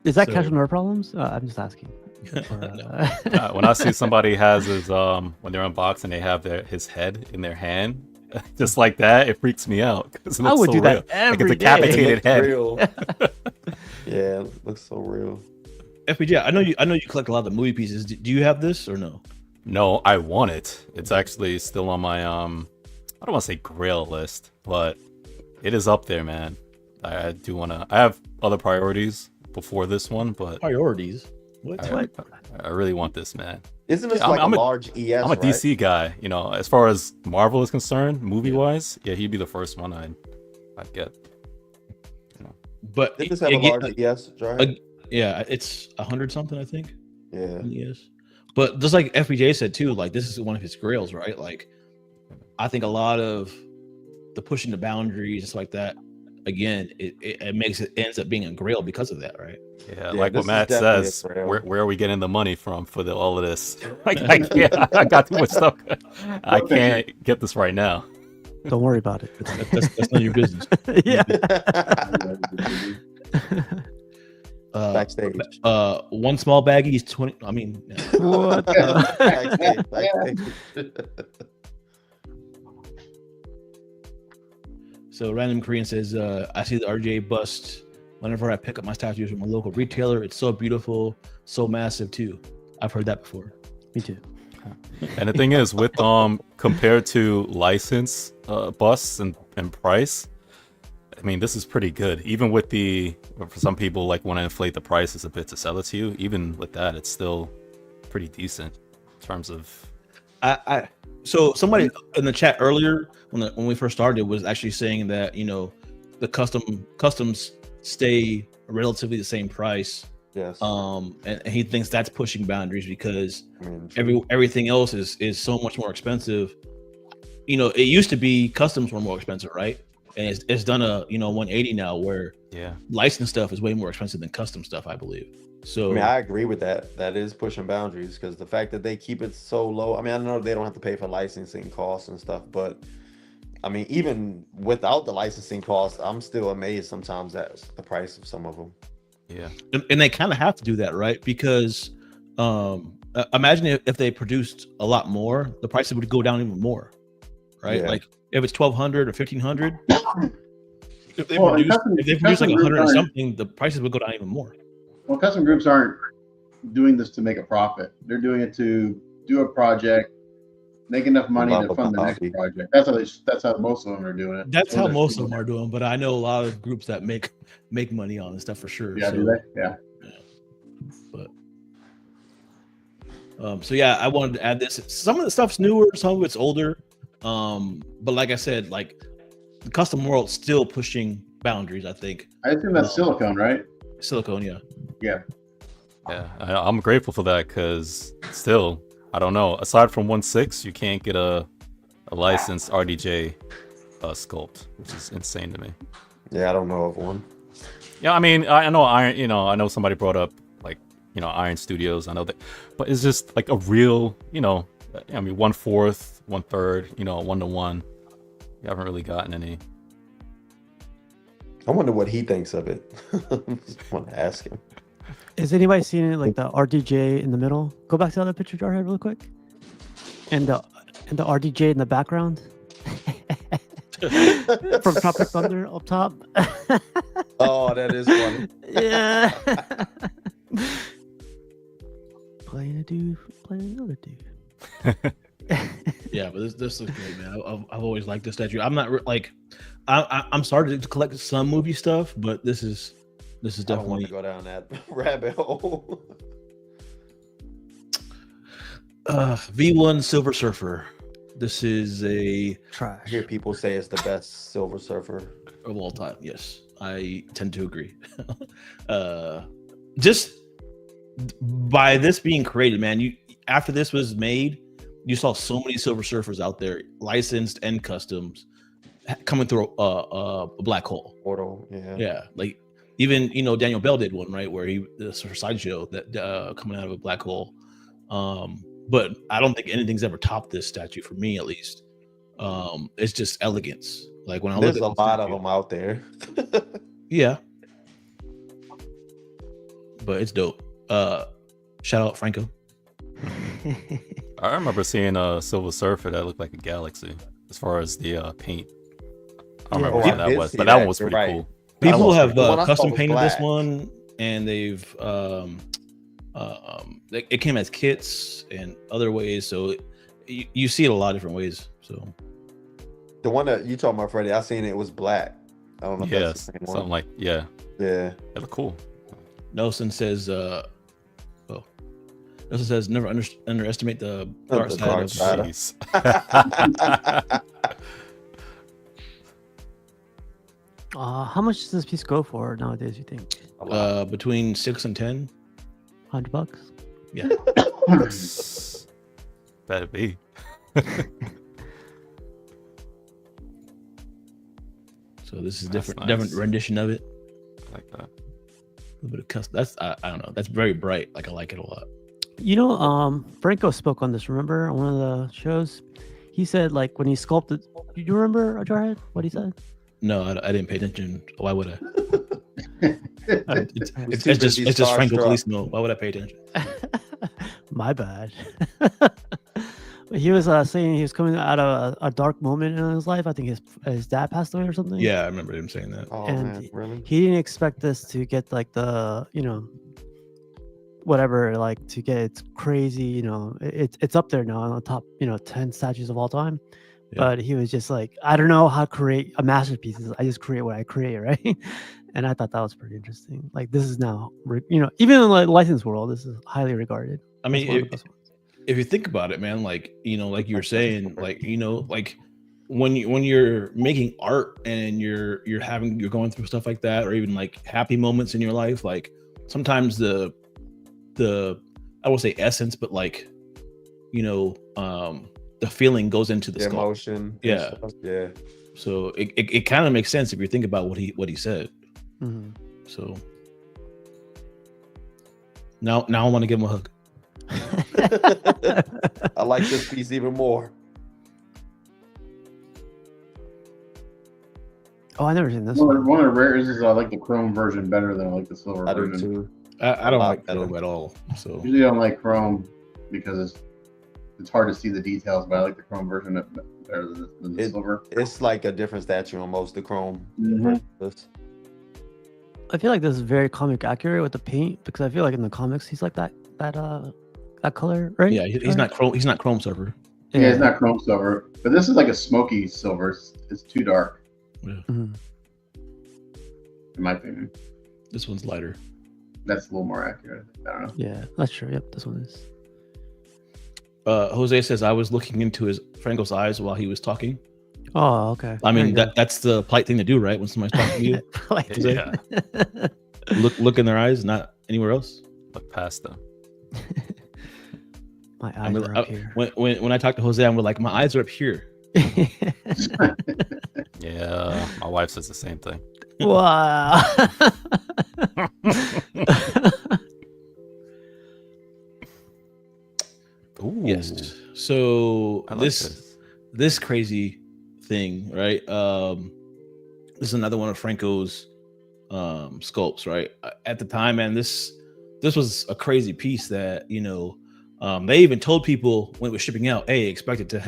Is that So- casual nerve problems? I'm just asking. Or, When I see somebody has his when they're unboxing, they have his head in their hand, just like that, it freaks me out because I would do that like a every day. decapitated head. Real. Yeah, it looks so real. FPJ, I know you collect a lot of the movie pieces. Do you have this or no? No, I want it. It's actually still on my I don't want to say grail list, but it is up there, man. I do want to. I have other priorities before this one, but Priorities. What? I really want this, man. Isn't this Yeah, like I'm a a- large ES? I'm a right? DC guy, you know. As far as Marvel is concerned, movie wise, yeah, he'd be the first one I'd get. But Did this have a again, large ES drive? yeah, it's 100 something, I think. Yeah. Yes. But just like FPJ said too, like this is one of his grails, right? Like I think a lot of the pushing the boundaries, just like that. Again, it ends up being a grail because of that, right? Yeah, Yeah, like this what is Matt definitely a says, grail. where are we getting the money from for all of this? Like, I can't, I got too much stuff. I can't get this right now. don't worry about it. That's none of your business. Yeah. Backstage. One small baggie is 20. I mean, yeah. What? Backstage. So Random Korean says, I see the RJ bust whenever I pick up my statues from a local retailer. It's so beautiful, so massive too. I've heard that before. Me too. And the thing is, with compared to license busts and price, I mean, this is pretty good. Even with for some people like want to inflate the prices a bit to sell it to you. Even with that, it's still pretty decent in terms of. So somebody in the chat earlier when we first started was actually saying that, you know, the customs stay relatively the same price. Yes. And he thinks that's pushing boundaries because I mean, everything else is so much more expensive. You know, it used to be customs were more expensive, right? And it's done a 180 now where Yeah. licensed stuff is way more expensive than custom stuff, I believe. So I mean, I agree with that. That is pushing boundaries because the fact that they keep it so low. I mean, I know they don't have to pay for licensing costs and stuff, but I mean, even without the licensing costs, I'm still amazed sometimes at the price of some of them. Yeah. and they kind of have to do that, right? Because imagine if they produced a lot more, the prices would go down even more, right? Yeah. Like if it's 1,200 or 1,500, if they Well, and produce like custom 100 and groups something, the prices would go down even more. Well, custom groups aren't doing this to make a profit. They're doing it to do a project, make enough money Love to of fund the next hobby. project. That's how most of them are doing it. That's Or how they're- most of them are doing, but I know a lot of groups that make money on this stuff for sure. Yeah, so, do they? Yeah. So yeah, I wanted to add this. Some of the stuff's newer, some of it's older. But like I said, like the custom world's still pushing boundaries, I think. I assume that's silicone, right? Silicone, yeah. Yeah. Yeah, I'm grateful for that because still, I don't know. Aside from 1/6, you can't get a licensed RDJ sculpt, which is insane to me. Yeah, I don't know of one. Yeah, I mean, I know Iron. You know, I know somebody brought up like Iron Studios. I know that, but it's just like a real. I mean, 1/4, 1/3. 1-to-1. You haven't really gotten any. I wonder what he thinks of it. Just want to ask him. Has anybody seen it, like the RDJ in the middle? Go back to the other picture, Jarhead, real quick. And the RDJ in the background. From Tropic Thunder up top. Oh, that is funny. Yeah. Playing a dude, playing another dude. Yeah, but this looks great, man. I've always liked this statue. I'm not like I'm starting to collect some movie stuff, but this is I don't want definitely to go down that rabbit hole. V1 Silver Surfer. This is a I Trash. hear people say it's the best Silver Surfer. of all time. Yes, I tend to agree. Just by this being created, man, after this was made, you saw so many Silver Surfers out there, licensed and customs, coming through a black hole. Portal, yeah. Yeah, like even Daniel Bell did one, right, where the sort of sideshow that coming out of a black hole. But I don't think anything's ever topped this statue for me, at least. It's just elegance. Like when I There's look at a lot of them out there. yeah, but it's dope. Shout out Franco. I remember seeing a Silver Surfer that looked like a galaxy as far as the paint. I don't remember I what that did was, see but that one that. was You're pretty right. cool. People was have pretty cool. The one I saw custom was painted this black. one, and they've it came as kits and other ways. So you see it a lot of different ways. So The one that you talking about, Freddie, I seen it was black. I don't know if that's Yes, the same something one. like yeah, Yeah. it looked cool. Nelson says, Nelson says, never underestimate the dark The side dark of side. Jeez. How much does this piece go for nowadays? You think A lot. between 6 and 10. $100? Yeah. Better be. So this is That's different nice. rendition of it. I like that. A little bit of custom. That's I don't know. That's very bright. Like I like it a lot. Franco spoke on this. Remember on one of the shows, he said like when he sculpted. Do you remember Jarhead? What he said? No, I didn't pay attention. Why would I? It's too just busy Franco starstruck. Calissimo. Why would I pay attention? My bad. But he was saying he was coming out of a dark moment in his life. I think his dad passed away or something. Yeah, I remember him saying that. Oh and man, really? He didn't expect this to get like the whatever, like to get it's crazy. It's up there now on the top 10 statues of all time. Yeah. But he was just like, I don't know how to create a masterpiece. I just create what I create, right? And I thought that was pretty interesting. Like this is now, even in the licensed world, this is highly regarded. I That's mean, one of the best ones. if you think about it, man, like like you were saying, like like when you're making art and you're going through stuff like that, or even like happy moments in your life, like sometimes the I won't say essence, but like the feeling goes into the The sculpt. emotion. and Yeah. stuff, yeah. So it kind of makes sense if you think about what he said. Mhm. So now I want to give him a hug. I like this piece even more. Oh, I never seen this One one. of the rares is I like the chrome version better than I like the silver I do version. too. I don't lot like better. Chrome at all. So Usually I don't like chrome because it's hard to see the details, but I like the chrome version better than the It- silver. It's like a different statue on most of the chrome. Mhm. versions. I feel like this is very comic accurate with the paint because I feel like in the comics he's like that color, right? yeah, he's not Chrome. He's not Chrome Surfer. Yeah, it's not chrome silver, but this is like a smoky silver. It's too dark, Mhm. in my opinion. This one's lighter. That's a little more accurate. I don't know. Yeah, that's true. Yep, this one is. Jose says I was looking into Franco's eyes while he was talking. Oh, okay. I mean There you that's the polite thing to do, right? When somebody's talking to you, go. Like, Jose? Yeah. look in their eyes, not anywhere else. Look past them. my eyes I mean, are up here. when I talk to Jose, I'm like, my eyes are up here. Yeah, my wife says the same thing. Wow. Ooh, Yes. So I like this crazy thing, right? This is another one of Franco's sculpts, right? At the time, man, this was a crazy piece that they even told people when it was shipping out, hey, expect it to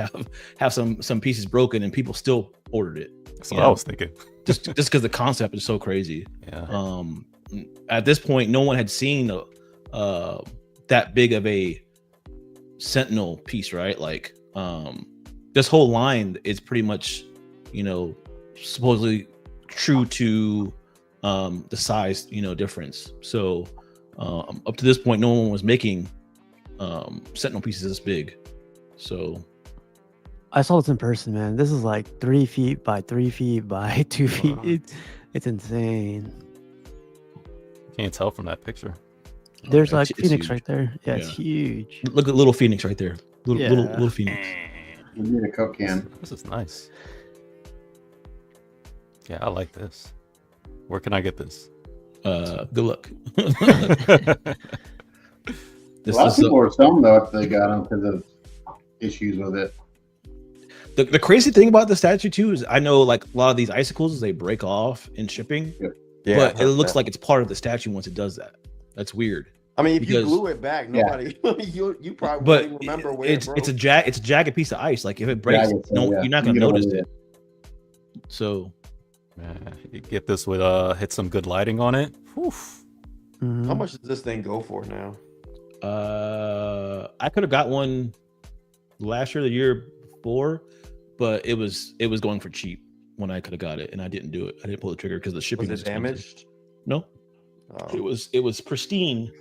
have some pieces broken, and people still ordered it. That's you what I know? was thinking. just because the concept is so crazy. Yeah. At this point, no one had seen that big of a Sentinel piece, right? Like this whole line is pretty much supposedly true to the size difference. So up to this point, no one was making Sentinel pieces this big. So I saw this in person, man. This is like 3 feet by 3 feet by 2 feet. Wow. It's insane. Can't tell from that picture. There's okay, like it's Phoenix huge. right there. Yeah, it's Yeah. huge. Look at little Phoenix right there. Little Phoenix. You need a Coke can. This is nice. Yeah, I like this. Where can I get this? Good luck. A lot of people are selling though if they got them because of issues with it. The crazy thing about the statue too is I know like a lot of these icicles they break off in shipping, but it looks like it's part of the statue once it does that. That's weird. I mean, if you glue it back, nobody you probably wouldn't remember where it broke. It's a jagged piece of ice. Like if it breaks, you're not gonna notice it. So, you get this with hit some good lighting on it. How much does this thing go for now? I could have got one last year, the year before, but it was going for cheap when I could have got it, and I didn't do it. I didn't pull the trigger because the shipping was damaged. No, it was pristine,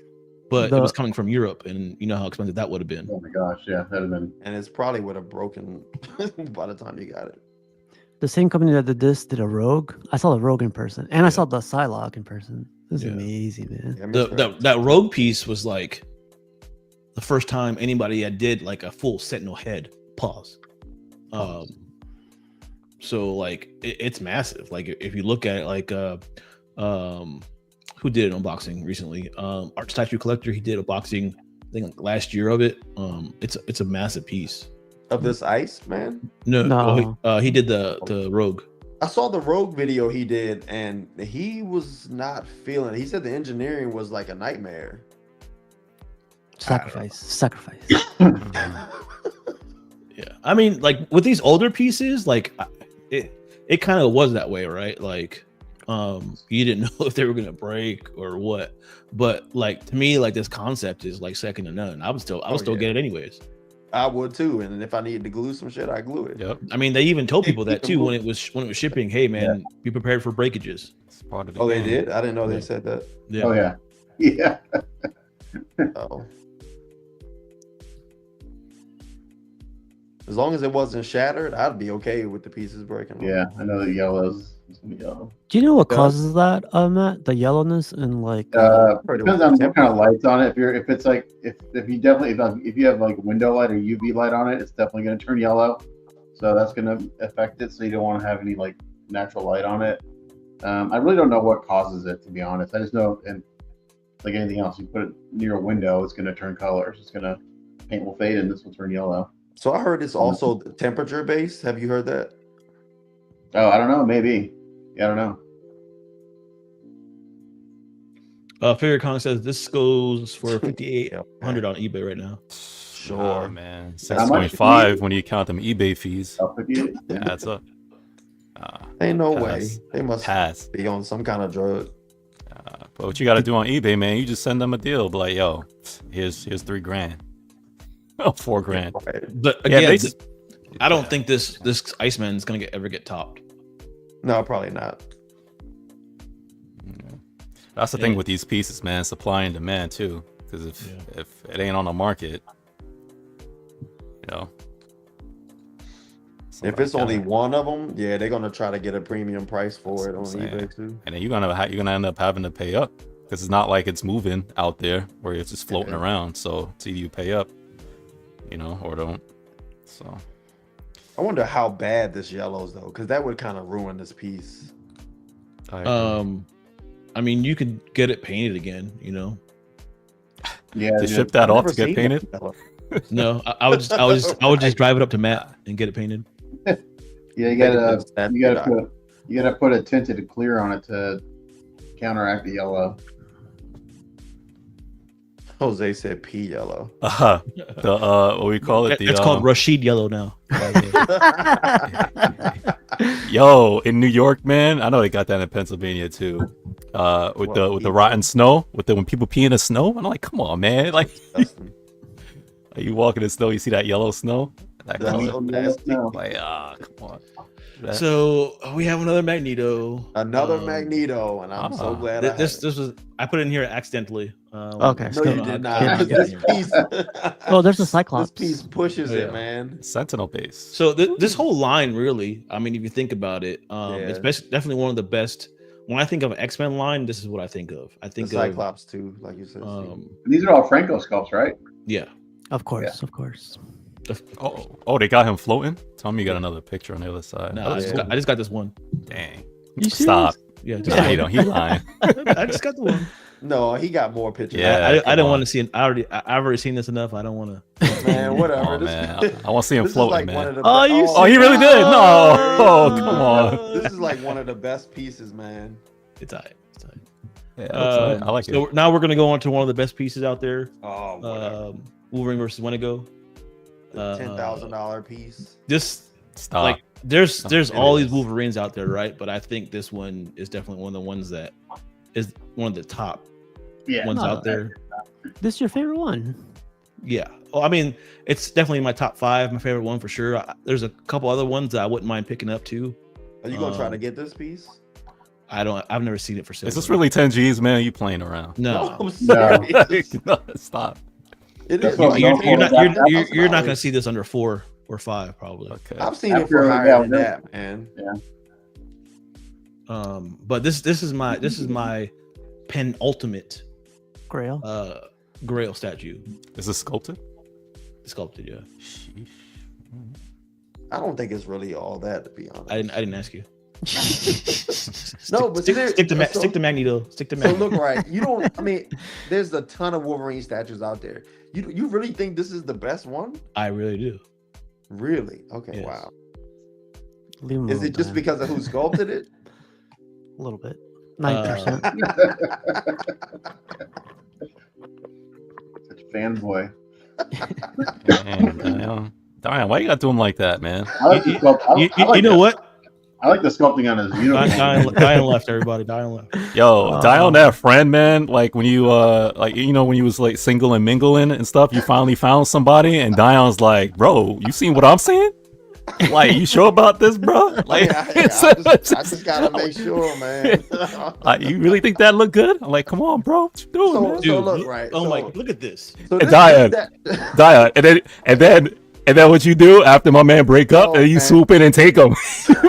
but it was coming from Europe, and you know how expensive that would have been. Oh my gosh, yeah, that'd have been. And it's probably would have broken by the time you got it. The same company that did this did a Rogue. I saw the Rogue in person, and I saw the Psylocke in person. This is amazing, man. That Rogue piece was like the first time anybody did like a full Sentinel head. Pause. So like it's massive. Like if you look at it, like who did an unboxing recently? Art Statue Collector. He did a boxing, I think like last year of it. It's a massive piece. Of this ice, man? No. He did the Rogue. I saw the Rogue video he did, and he was not feeling it. He said the engineering was like a nightmare. Sacrifice. Yeah, I mean, like with these older pieces, like it kind of was that way, right? Like, you didn't know if they were gonna break or what. But like to me, like this concept is like second to none. I would still get it anyways. I would too, and if I needed to glue some shit, I glue it. Yep. I mean, they even told people that too when it was shipping. Hey, man, be prepared for breakages. It's part of the game. they did? I didn't know they said that. Yeah. Oh yeah, yeah. Oh. As long as it wasn't shattered, I'd be okay with the pieces breaking. Yeah, I know the yellows. Yellow. Do you know what causes that, Matt? The yellowness and like depends on what kind of lights on it. If you have like window light or UV light on it, it's definitely going to turn yellow. So that's going to affect it. So you don't want to have any like natural light on it. I really don't know what causes it, to be honest. I just know, and like anything else, you put it near a window, it's going to turn colors. It's going to paint will fade, and this will turn yellow. So I heard it's also temperature based. Have you heard that? Oh, I don't know. Maybe. Yeah, I don't know. Figure Kong says this goes for $5,800 on eBay right now. Sure, man. 6.5 when you count them eBay fees. Yeah, that's up. Ain't no way. They must be on some kind of drug. But what you got to do on eBay, man? You just send them a deal, be like, yo, here's $3,000. Oh, $4,000. But again, I don't think this Iceman is gonna ever get topped. No, probably not. That's the thing with these pieces, man. Supply and demand too. Because if it ain't on the market, you know. If it's only one of them, they're gonna try to get a premium price for it on eBay too. And then you're gonna end up having to pay up because it's not like it's moving out there where it's just floating around. So it's either you pay up, you know, or don't. So I wonder how bad this yellow's though, because that would kind of ruin this piece. I mean, you could get it painted again, you know. Yeah, to ship that off to get painted. No, I would just drive it up to Matt and get it painted. Yeah, you gotta put a tinted clear on it to counteract the yellow. Jose said pea yellow. What we call it? It's called Rashid yellow now. Yo, in New York, man, I know they got that in Pennsylvania too. With the rotten snow, when people pee in the snow, I'm like, come on, man, like, you walk in the snow, you see that yellow snow. That's so nasty. Like, come on. So we have another Magneto. Magneto, and I'm so glad. This was I put it in here accidentally. Okay. No, you did not. This piece. Oh, there's a Cyclops. This piece pushes it, man. Sentinel base. So this whole line, really, I mean, if you think about it, it's definitely one of the best. When I think of an X-Men line, this is what I think of. I think the Cyclops too, like you said. These are all Franco sculpts, right? Yeah. Of course. Oh, they got him floating. Tell me you got another picture on the other side. No, I just got this one. Dang. You Stop. Yeah, just Nah, he don't. He lying. I just got the one. No, he got more pictures. Yeah. I don't want to see it. I've already seen this enough. I don't want to. Man, whatever. Oh, man. I want to see him this is floating, like man. one of the Oh, you Oh, he really did. No. Oh, come on. This is like one of the best pieces, man. It's all right. It's all right. Yeah, I like so it. now we're gonna go on to one of the best pieces out there. Oh, whatever. Wolverine versus Wendigo. $10,000 piece. Just Stop. like there's It all is. these Wolverines out there, right? But I think this one is definitely one of the ones that is one of the top ones out there. This is your favorite one? Yeah. Well, I mean, it's definitely my top 5, my favorite one for sure. There's a couple other ones that I wouldn't mind picking up too. Are you gonna try to get this piece? I've never seen it for sale. Is this really 10 G's, man? You playing around? No. I'm serious. No, stop. It That's is. what I'm You're going not for. you're not gonna see this under 4 or 5 probably. Okay. I've seen it After for higher than that, that, man. But this is my penultimate Grail. grail statue. Is this sculpted? Sculpted, yeah. Sheesh. I don't think it's really all that, to be honest. I didn't ask you. No, but stick to Magneto. Stick to So Magneto. look, right? You don't. I mean, there's a ton of Wolverine statues out there. You really think this is the best one? I really do. Really? Okay. Yes. Wow. Leave him Is alone, it just Dan. because of who sculpted it? A little bit. 90%. Such a fanboy. Damn, why you gotta do him like that, man? I like the sculpt. You know what? I like the sculpting on his uniform. Die on left, everybody. Die on left. Yo, die on that friend, man. Like when you like when you was like single and mingling and stuff, you finally found somebody, and Dion's like, bro, you seen what I'm seeing? Like, you sure about this, bro? Like, I just gotta make sure, man. like, you really think that look good? I'm like, come on, bro, what you doing, man? So look, right? Oh so, my! Look at this. So And Diane. Dion, and then what you do after my man break up, Oh, and you man. swoop in and take him.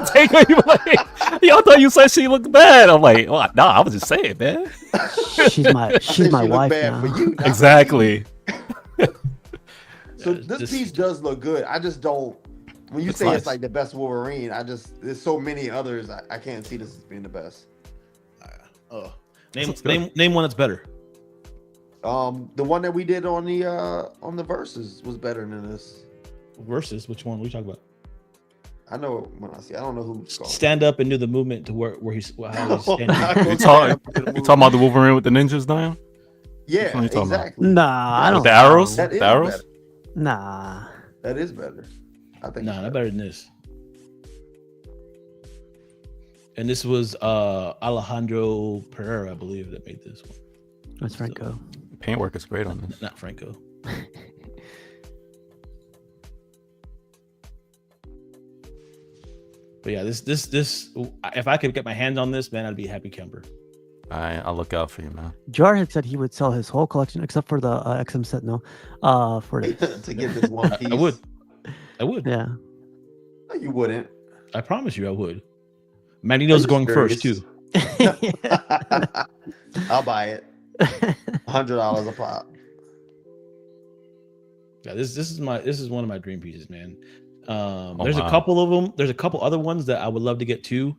Take him. You like, y'all thought you said she looked bad. I'm like, well, nah, I was just saying, man. She's my wife now. For you, not for me. Exactly. So Yeah, this just- piece does look good. I just don't. When you It's say nice. it's like the best Wolverine, there's so many others. I can't see this as being the best. Oh, Looks good. name one that's better. The one that we did on the verses was better than this. Versus which one? What are you talking about? I know when I see. I don't know who's called. Stand up and do the movement to where he's how he's I'm standing. not gonna You say talking that. about the Wolverine with the ninjas, Dion? Which Yeah, one you talking about? exactly. Nah, I don't. The arrows? That is The arrows? better. Nah. That is better. I think. Nah, it's not better than this. And this was Alejandro Pereira, I believe, that made this one. That's Franco. Paintwork is great on this. Not Franco. But yeah, this if I could get my hands on this, man, I'd be a happy camper. I'll look out for you, man. Jar had said he would sell his whole collection except for the XM Sentinel. For this. to get this one piece. I would. I would. Yeah. No, you wouldn't. I promise you I would. Magneto's Are you going first serious? too. I'll buy it. $100 a pop. Yeah, this is one of my dream pieces, man. There's wow. a couple of them. There's a couple other ones that I would love to get too,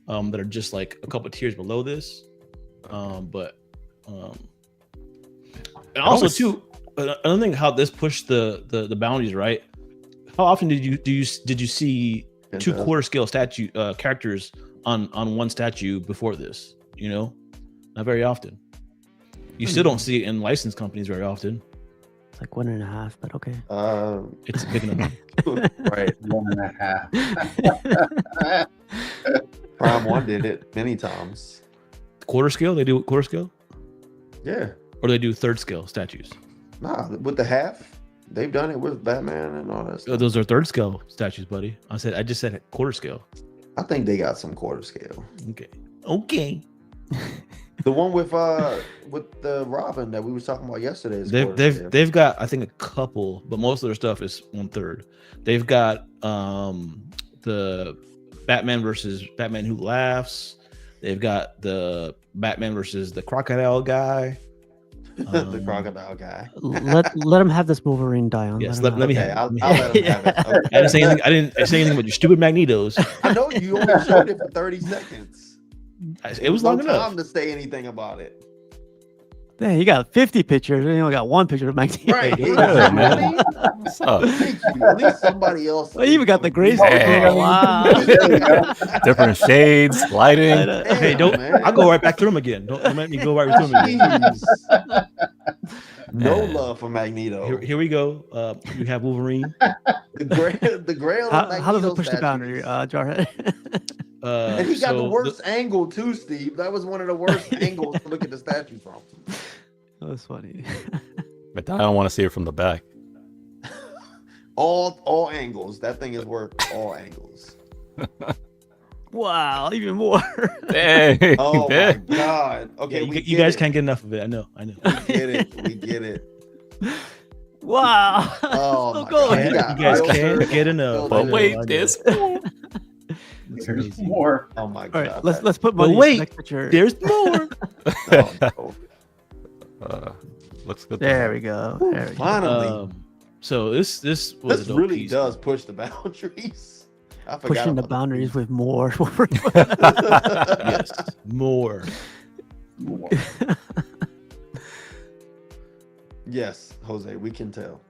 that are just like a couple tiers below this. And also always- too, another thing, how this pushed the boundaries, right? How often did you see two quarter scale statue characters on one statue before this? You know, not very often. You still don't see it in licensed companies very often. It's like 1.5, but okay. It's big enough. Right. 1.5. Prime One did it many times. Quarter scale? They do quarter scale, Yeah. or they do third scale statues? Nah, with the half, they've done it with Batman and all that stuff. Those are third scale statues, buddy. I just said quarter scale. I think they got some quarter scale. Okay. The one with the Robin that we were talking about yesterday is quarter scale. They've got, I think, a couple, but most of their stuff is 1/3. They've got the Batman versus Batman Who Laughs. They've got the Batman versus the Crocodile guy. The crocodile guy. Let him have this Wolverine die on. Yes, let him let me have have Okay, it. I'll let him have it. Okay. I didn't say anything. I didn't say anything about your stupid Magnetos. I know you only showed it for 30 seconds. It was long no enough. time to say anything about it. Dang, you got 50 pictures, and you only got one picture of Magneto. Right. Yeah, man. Exactly. What's up? Thank you. At least somebody else. Well, you even got the grace. Hey. Wow. There you go. Different shades, lighting. Hey, don't. man. I'll go right back through him again. Don't make me go right through him again. Jeez. No Man. love for Magneto. Here we go. You have Wolverine. The grail. How does it push the boundary, Jarhead? And he got So the worst angle too, Steve. That was one of the worst angles to look at the statue from. That was funny. But I don't want to see it from the back. All angles. That thing is worth all angles. Wow, even more. Hey, Oh my man. god. Okay, Yeah, we you get guys it. can't get enough of it. I know. We get it. We get it. Wow. Oh So my cool. God. You got guys filters, can't get enough. filters. I But know, wait, I know. there's more. It's There's amazing. more. Oh my All god. right, let's put But money. in wait, the next picture. There's more. Oh, no. Looks good. There we go. There we go. Finally. So this was This a dope really piece. does push the boundaries. I forgot Pushing the about boundaries piece. with more. Yes, more. More. Yes, Jose, we can tell.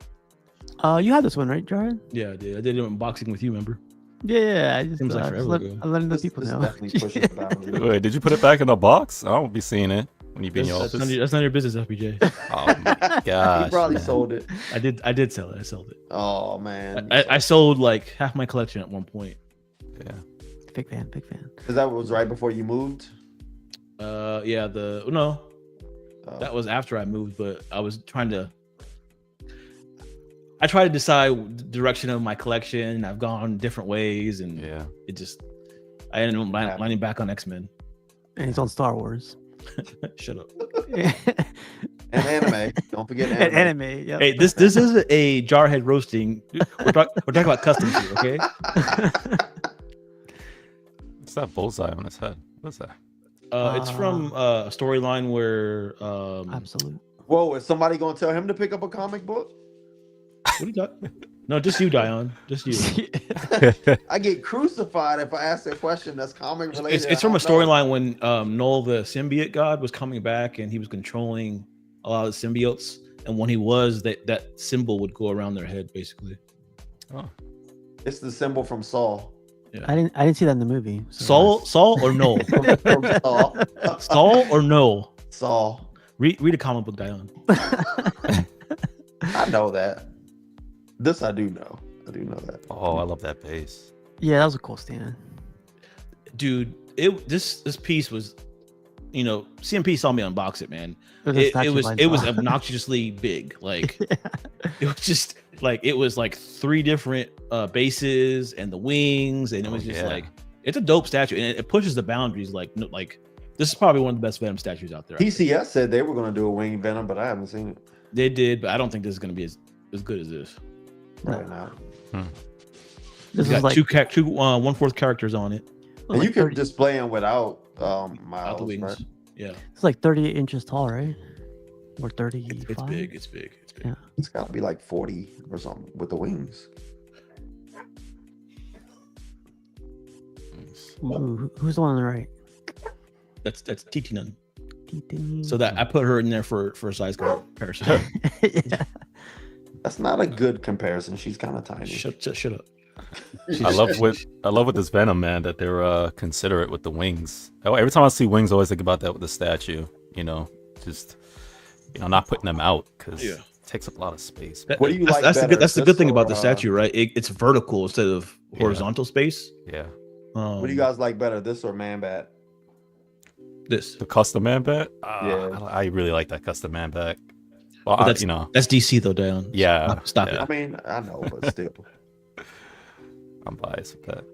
You had this one, right, Jarhead? Yeah, I did. I did it in boxing with you. Remember? Yeah. I just, Seems like forever ago. I'm letting the This, people this know. definitely pushes the boundaries. Wait, did you put it back in the box? I won't be seeing it when you be in your That's office. none of your business, FBJ. Oh my gosh. He probably man. sold it. I did sell it. I sold it. Oh man. I sold like half my collection at one point. Yeah. Big fan, big fan. Is that was right before you moved? Yeah. That was after I moved, but I was trying to. I tried to decide the direction of my collection. I've gone different ways, and Yeah. it just. I ended up landing back on X-Men. And he's on Star Wars. Shut up. And anime. Don't forget And anime. anime. Yep. Hey, this is a jarhead roasting. We're talking about customs here, okay? What's that bullseye on his head? What's that? It's from a storyline where Absolute. Whoa, is somebody gonna tell him to pick up a comic book? what are you talking? No, just you, Dion. Just you. I get crucified if I ask a question that's comic related. It's from a storyline when Null, the symbiote god, was coming back and he was controlling a lot of the symbiotes. And when he was, that symbol would go around their head, basically. Oh. It's the symbol from Saul. I didn't see that in the movie. So Saul or Null? From Saul. Saul or Null? Saul. Read a comic book, Dion. I know that. This I do know. I do know that. Oh, I love that bass. Yeah, that was a cool stand. Dude, this piece was, CMP saw me unbox it, man. There's a It statue was line it was saw. obnoxiously big. Like it was just like it was like 3 different bases and the wings, and it was just like it's a dope statue, and it pushes the boundaries. Like this is probably one of the best Venom statues out there. PCS said they were going to do a winged Venom, but I haven't seen it They did, but I don't think this is going to be as good as this. right now. This It's is got like two 1/4 characters on it. And like you can 30 display them without Out miles, the wings. right? Yeah, It's like 38 inches tall, right? Or 35. it's big. It's big. It's big. Yeah. It's got to be like 40 or something with the wings. Ooh, who's the one on the right? That's TT Nun. Ding-ding. So that I put her in there for a size comparison. Yeah. That's not a good comparison. She's kind of tiny. Shut up. I love with this Venom, man, that they're considerate with the wings. Every time I see wings, I always think about that with the statue. Just not putting them out because it takes up a lot of space. What do you like That's better, that's the this good thing about or, the statue, right? It's vertical instead of horizontal space. Yeah. What do you guys like better, this or Man Bat? This. The custom man bat? Yeah. I really like that custom man bat. Well, But that's I, that's DC though, Dion. yeah. Stop yeah, I mean, I know, but still. I'm biased with that.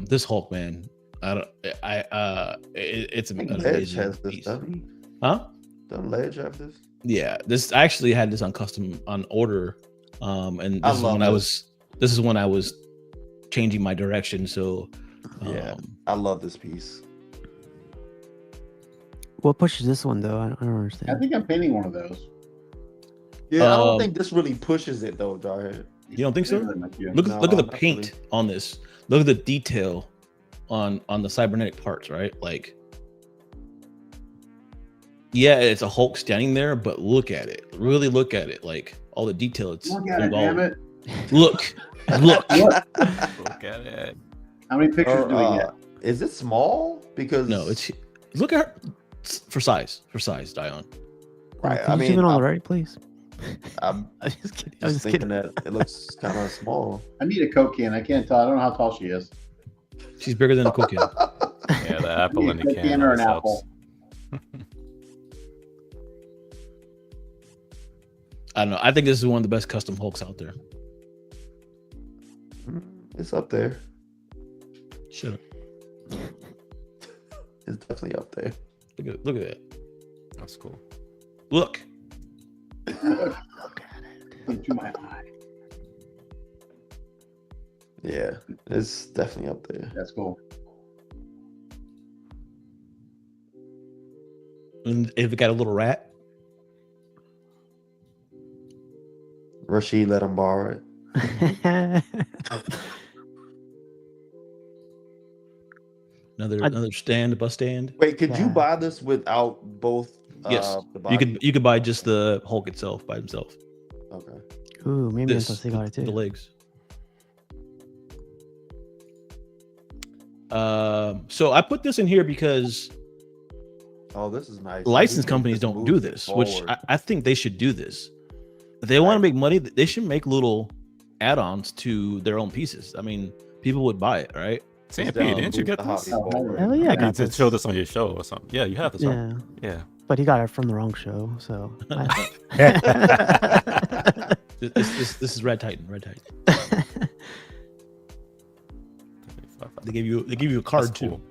This Hulk, man. It's I an think Ledge amazing has this, piece. doesn't he? Huh? Doesn't Ledge have this? Yeah, I actually had this on order, and I this is love when this. I was changing my direction. So Yeah, I love this piece. What pushes this one though? I don't understand. I think I'm painting one of those. Yeah, I don't think this really pushes it though, Jarhead. You don't think so? Yeah. Look at the not paint really. on this. Look at the detail on the cybernetic parts, right? Like, yeah, it's a Hulk standing there, but look at it. Really look at it. Like all the detail. It's Look at it, damn it. Look. Look at it. How many pictures do we get? Is it small? Because No, it's look at her for size, Dion. right. Can I you mean, zoom in on the right, please? I'm I'm just kidding. I was just just thinking kidding. that it looks kind of small. I need a Coke can. I can't tell. I don't know how tall she is. She's bigger than a cookie. Yeah, the apple in the Coke can or an always helps. apple. I don't know. I think this is one of the best custom Hulks out there. It's up there. Shut up. It's definitely up there. Look at that. That's cool. Look. Into my eye. Yeah, it's definitely up there. That's cool. And if it got a little rat, Rashid let him borrow it. another stand, bus stand. Wait, could you Yeah. buy this without both? Yes, the body? you could buy just the Hulk itself by himself. Okay. Ooh, maybe This, that's what they got it the too. legs. So I put this in here because Oh, this is nice. license This companies just don't moves do it this, which forward. I think they should do this. If they want to make money, they should make little add-ons to their own pieces. I mean, people would buy it, right? CMP, down, didn't you move get the this? hobby Oh, forward. Hell yeah, I You got did this. show this on your show or something. Yeah, you have this. Yeah, Right? Yeah. but he got it from the wrong show, so. This is Red Titan. They give you a That's card cool. too.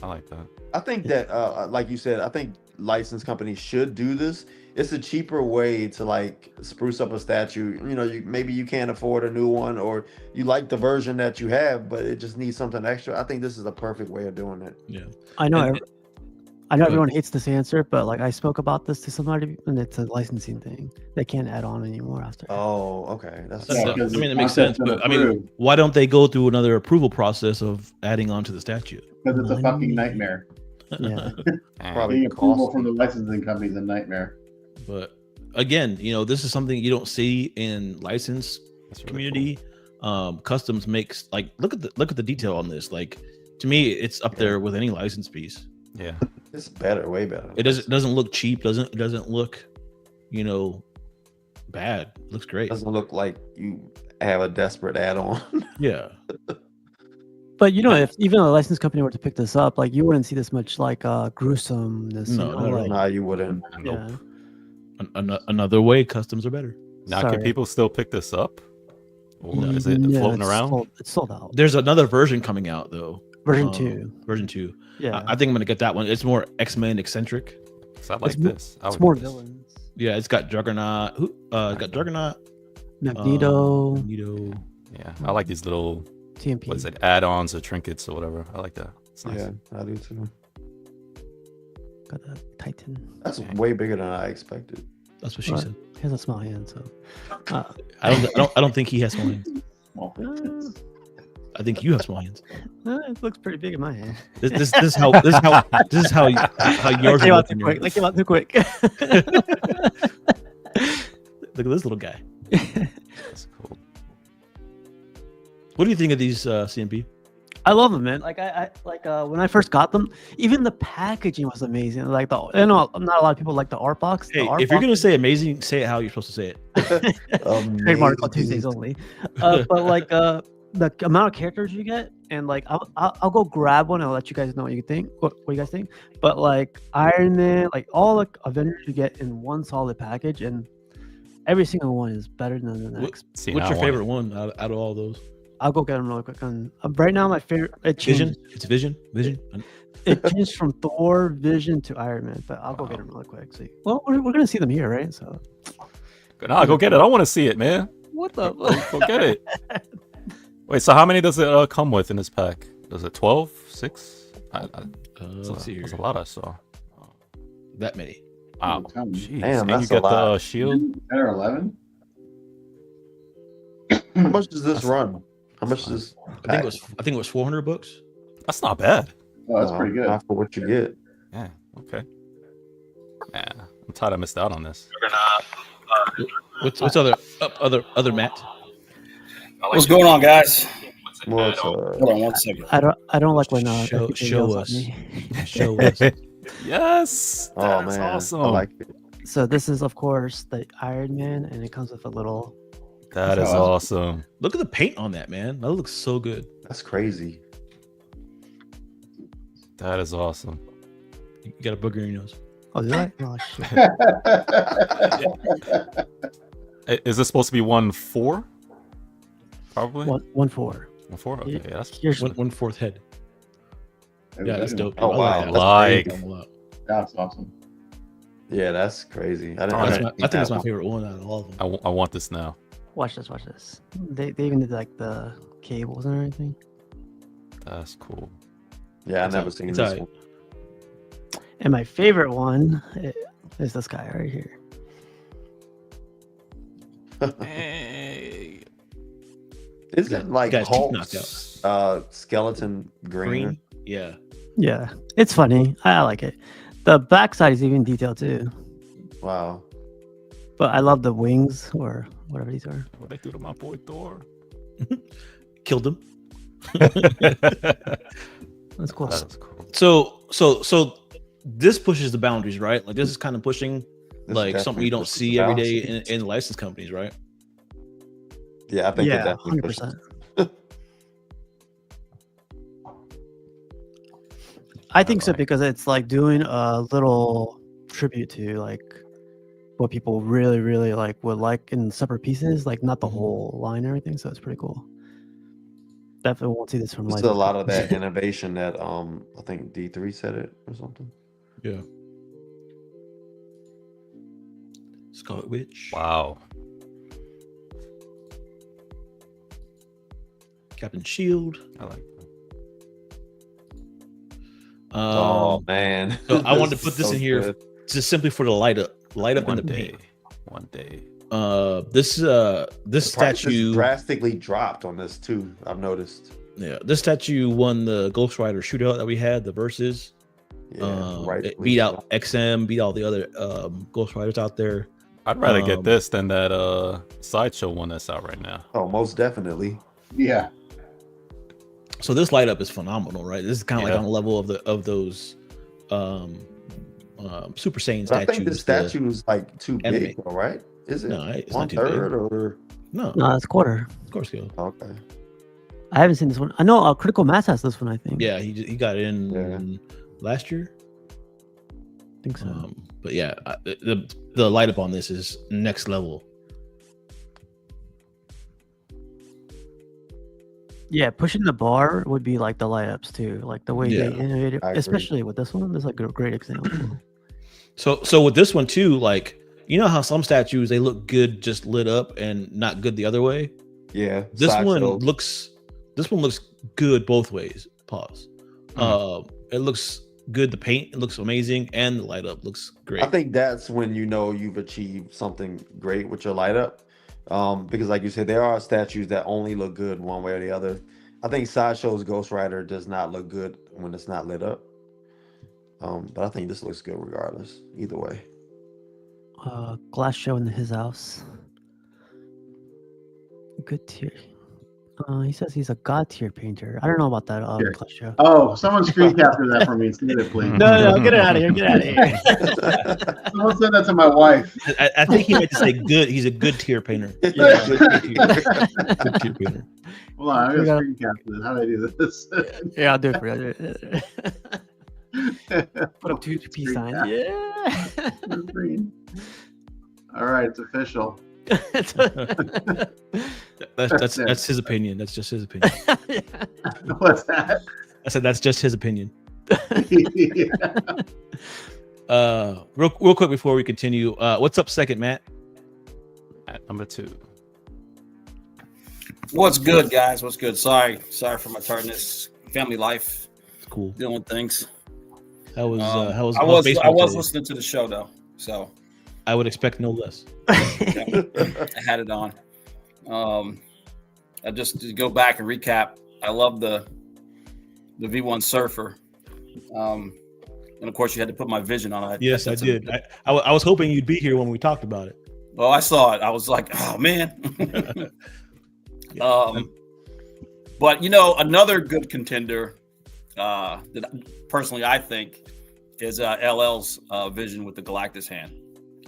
I like that. I think that, like you said, I think license companies should do this. It's a cheaper way to like spruce up a statue. You know, maybe you can't afford a new one, or you like the version that you have, but it just needs something extra. I think this is the perfect way of doing it. Yeah. I know. And- I know everyone hates this answer, but like I spoke about this to somebody, and it's a licensing thing. They can't add on anymore after. Oh, okay. That's That's- Yeah, I because mean, it the makes sense, content's but I mean, approved. why don't they go through another approval process of adding on to the statute? Because it's a fucking nightmare. Yeah. Probably Getting approval costly. from the licensing company is a nightmare. But again, this is something you don't see in license That's really community. Customs makes like look at the detail on this. Like to me, it's up there with any license piece. cool. Yeah. It's better, way better. It doesn't look cheap. Doesn't look, bad. It looks great. Doesn't look like you have a desperate add-on. Yeah. But if even a license company were to pick this up, like you wouldn't see this much like gruesomeness. No, not at all. Nah, you wouldn't. Yeah. Another way, customs are better. Now, can Sorry. people still pick this up? Or No. is it Yeah, floating it's around? It's sold out. There's another version coming out though. Version Um, 2. Version 2. Yeah. I think I'm gonna get that one. It's more X-Men eccentric. 'Cause I like mo- this. I it's would more do this. villains. Yeah, it's got Juggernaut. It's got Juggernaut. Magneto, Magneto. Yeah, I like these little TMP. what is it, add-ons or trinkets or whatever. I like that. It's nice. Yeah, I do too. Got the Titan. That's way bigger than I expected. That's what she Right. said. He has a small hand, so. I don't think he has small hands. Well, Uh, I think you have small hands. it looks pretty big in my hand. This is how yours That came are out too looking. quick. That came out too quick. Look at this little guy. That's cool. What do you think of these CMP? I love them, man. Like I when I first got them, even the packaging was amazing. Like I know not a lot of people like the art box. Hey, the art if you're box gonna say amazing, say it how you're supposed to say it. trademark on Amazing. Tuesdays only. But like the amount of characters you get, and like I'll go grab one and I'll let you guys know what you think. What you guys think? But like Iron Man, like all the Avengers you get in one solid package, and every single one is better than the next. See, What's now your I want favorite one out of all those? I'll go get them really quick. And right now, my favorite Vision. It's Vision. Vision. It changed from Thor, Vision to Iron Man, but I'll go get them really quick. See, well, we're gonna see them here, right? So it. Nah, go get it. I want to see it, man. what the? Go get it. Wait, so how many does it come with in this pack? is it 12? 6? Let's see here. That's a lot I saw. That many. Wow. Damn, Jeez. that's And you a get the lot. shield. 10 or 11? How much does this run? How much does I think it was 400 books. That's not bad. Oh, that's pretty good. Not for what you get. Yeah. Okay. Man, I'm tired I missed out on this. What's other Matt? What's going on, guys? Well, Hold on 1 second. I don't like when Show everything show yells at us. me. Show us. Yes. oh That's man, awesome. I like it. So this is of course the Iron Man, and it comes with a little. That is awesome. Look at the paint on that, man. That looks so good. That's crazy. That is awesome. You got a booger in your nose. Oh, did I? Oh shit! Is this supposed to be 1/4? Probably 1/4. 1/4. Okay, yeah, that's Here's 1/4 head. Yeah, that's dope. Oh, I wow. that. Like- That's great. That's awesome. Yeah, that's crazy. I I didn't. think that's my favorite one out of all of them. I want this now. Watch this. Watch this. They even did like the cables and everything. That's cool. Yeah, I It's never all- seen it's this all right. one. And my favorite one is this guy right here. Hey. Isn't like Guy's teeth knocked Hulk's skeleton green? Green. Yeah. Yeah, it's funny. I like it. The backside is even detailed too. Wow. But I love the wings or whatever these are. What they do to my boy Thor? Killed him. That's cool. That's cool. So this pushes the boundaries, right? Like this is kind of pushing This like something you don't pushes see the every balance. day in licensed companies, right? Yeah, I think it Yeah, definitely pushes. 100%. I think so like- because it's like doing a little tribute to like what people really, really like would like in separate pieces, like not the whole line and everything. So it's pretty cool. Definitely won't see this from This is licensed a lot of that companies. innovation that I think D3 said it or something. Yeah. Scarlet Witch. Wow. Captain Shield. I like that. Oh man. so I wanted to This put is this so in here good. just simply for the light up in One the day. paint. One day. This The price statue has drastically dropped on this too. I've noticed. Yeah, this statue won the Ghost Rider shootout that we had, the versus. Yeah, It beat out XM, beat all the other Ghost Riders out there. I'd rather get Um, this than that sideshow one that's out right now. Oh, most definitely. Yeah. So this light up is phenomenal, right? This is kind of Yeah. like on the level of those Super Saiyan But I statues. think the statue is like too anime. big, though, right? Is it No, it's one not too big. third or No, No, it's quarter. of course, Gil. okay? I haven't seen this one. I know Critical Mass has this one, I think. Yeah, he got it in Yeah. last year. I think so. But yeah, the light up on this is next level. Yeah, pushing the bar would be like the light ups too. Like the way Yeah. they innovated, I agree. especially with this one. There's like a great example. So with this one too, like you know how some statues they look good just lit up and not good the other way. Yeah. This one sideshow. looks good both ways. Pause. It looks good. The paint it looks amazing, and the light up looks great. I think that's when you know you've achieved something great with your light up. Because like you said, there are statues that only look good one way or the other. I think Sideshow's Ghost Rider does not look good when it's not lit up. But I think this looks good regardless, either way. Glass show in his house. Good tier. He says he's a god tier painter. I don't know about that. Here. Glass show. Oh, someone screen capture that for me and send it, please. No, get it out of here. Get out of here. Someone send that to my wife. I think he meant to say good. He's a good tier painter. Yeah. Good tier painter. Hold on, I'm We gonna got- screen capture this. How do I do this? Yeah, I'll do it for you. Put up two peace Screen signs. cap. Yeah. Screen. All right, it's official. That's his opinion. That's just his opinion. What's that? I said that's just his opinion. Yeah. Real quick before we continue, what's up second, Matt? At number 2. What's good, guys? What's good? Sorry for my tardiness. family life, It's cool. dealing with things. How was I was baseball today? listening to the show though, so I would expect no less. I had it on. I just to go back and recap. I love the V1 Surfer, and of course you had to put my vision on it. Yes, I did. I was hoping you'd be here when we talked about it. Well, I saw it. I was like, oh man. But another good contender that personally I think is LL's vision with the Galactus hand.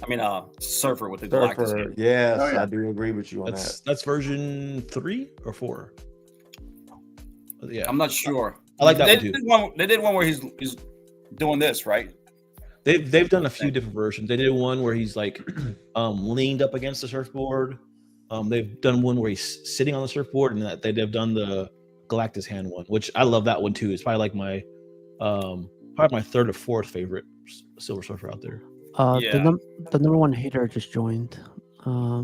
I mean, Surfer with the Galactus hand. Yes, Oh, yeah. I do agree with you on that. That's version 3 or 4. Yeah, I'm not sure. I like that they one too. They did one where he's doing this, right? They've done a few different versions. They did one where he's like leaned up against the surfboard. They've done one where he's sitting on the surfboard, and that they've done the Galactus hand one, which I love that one too. It's probably like my third or fourth favorite Silver Surfer out there. Yeah. The number one hater just joined.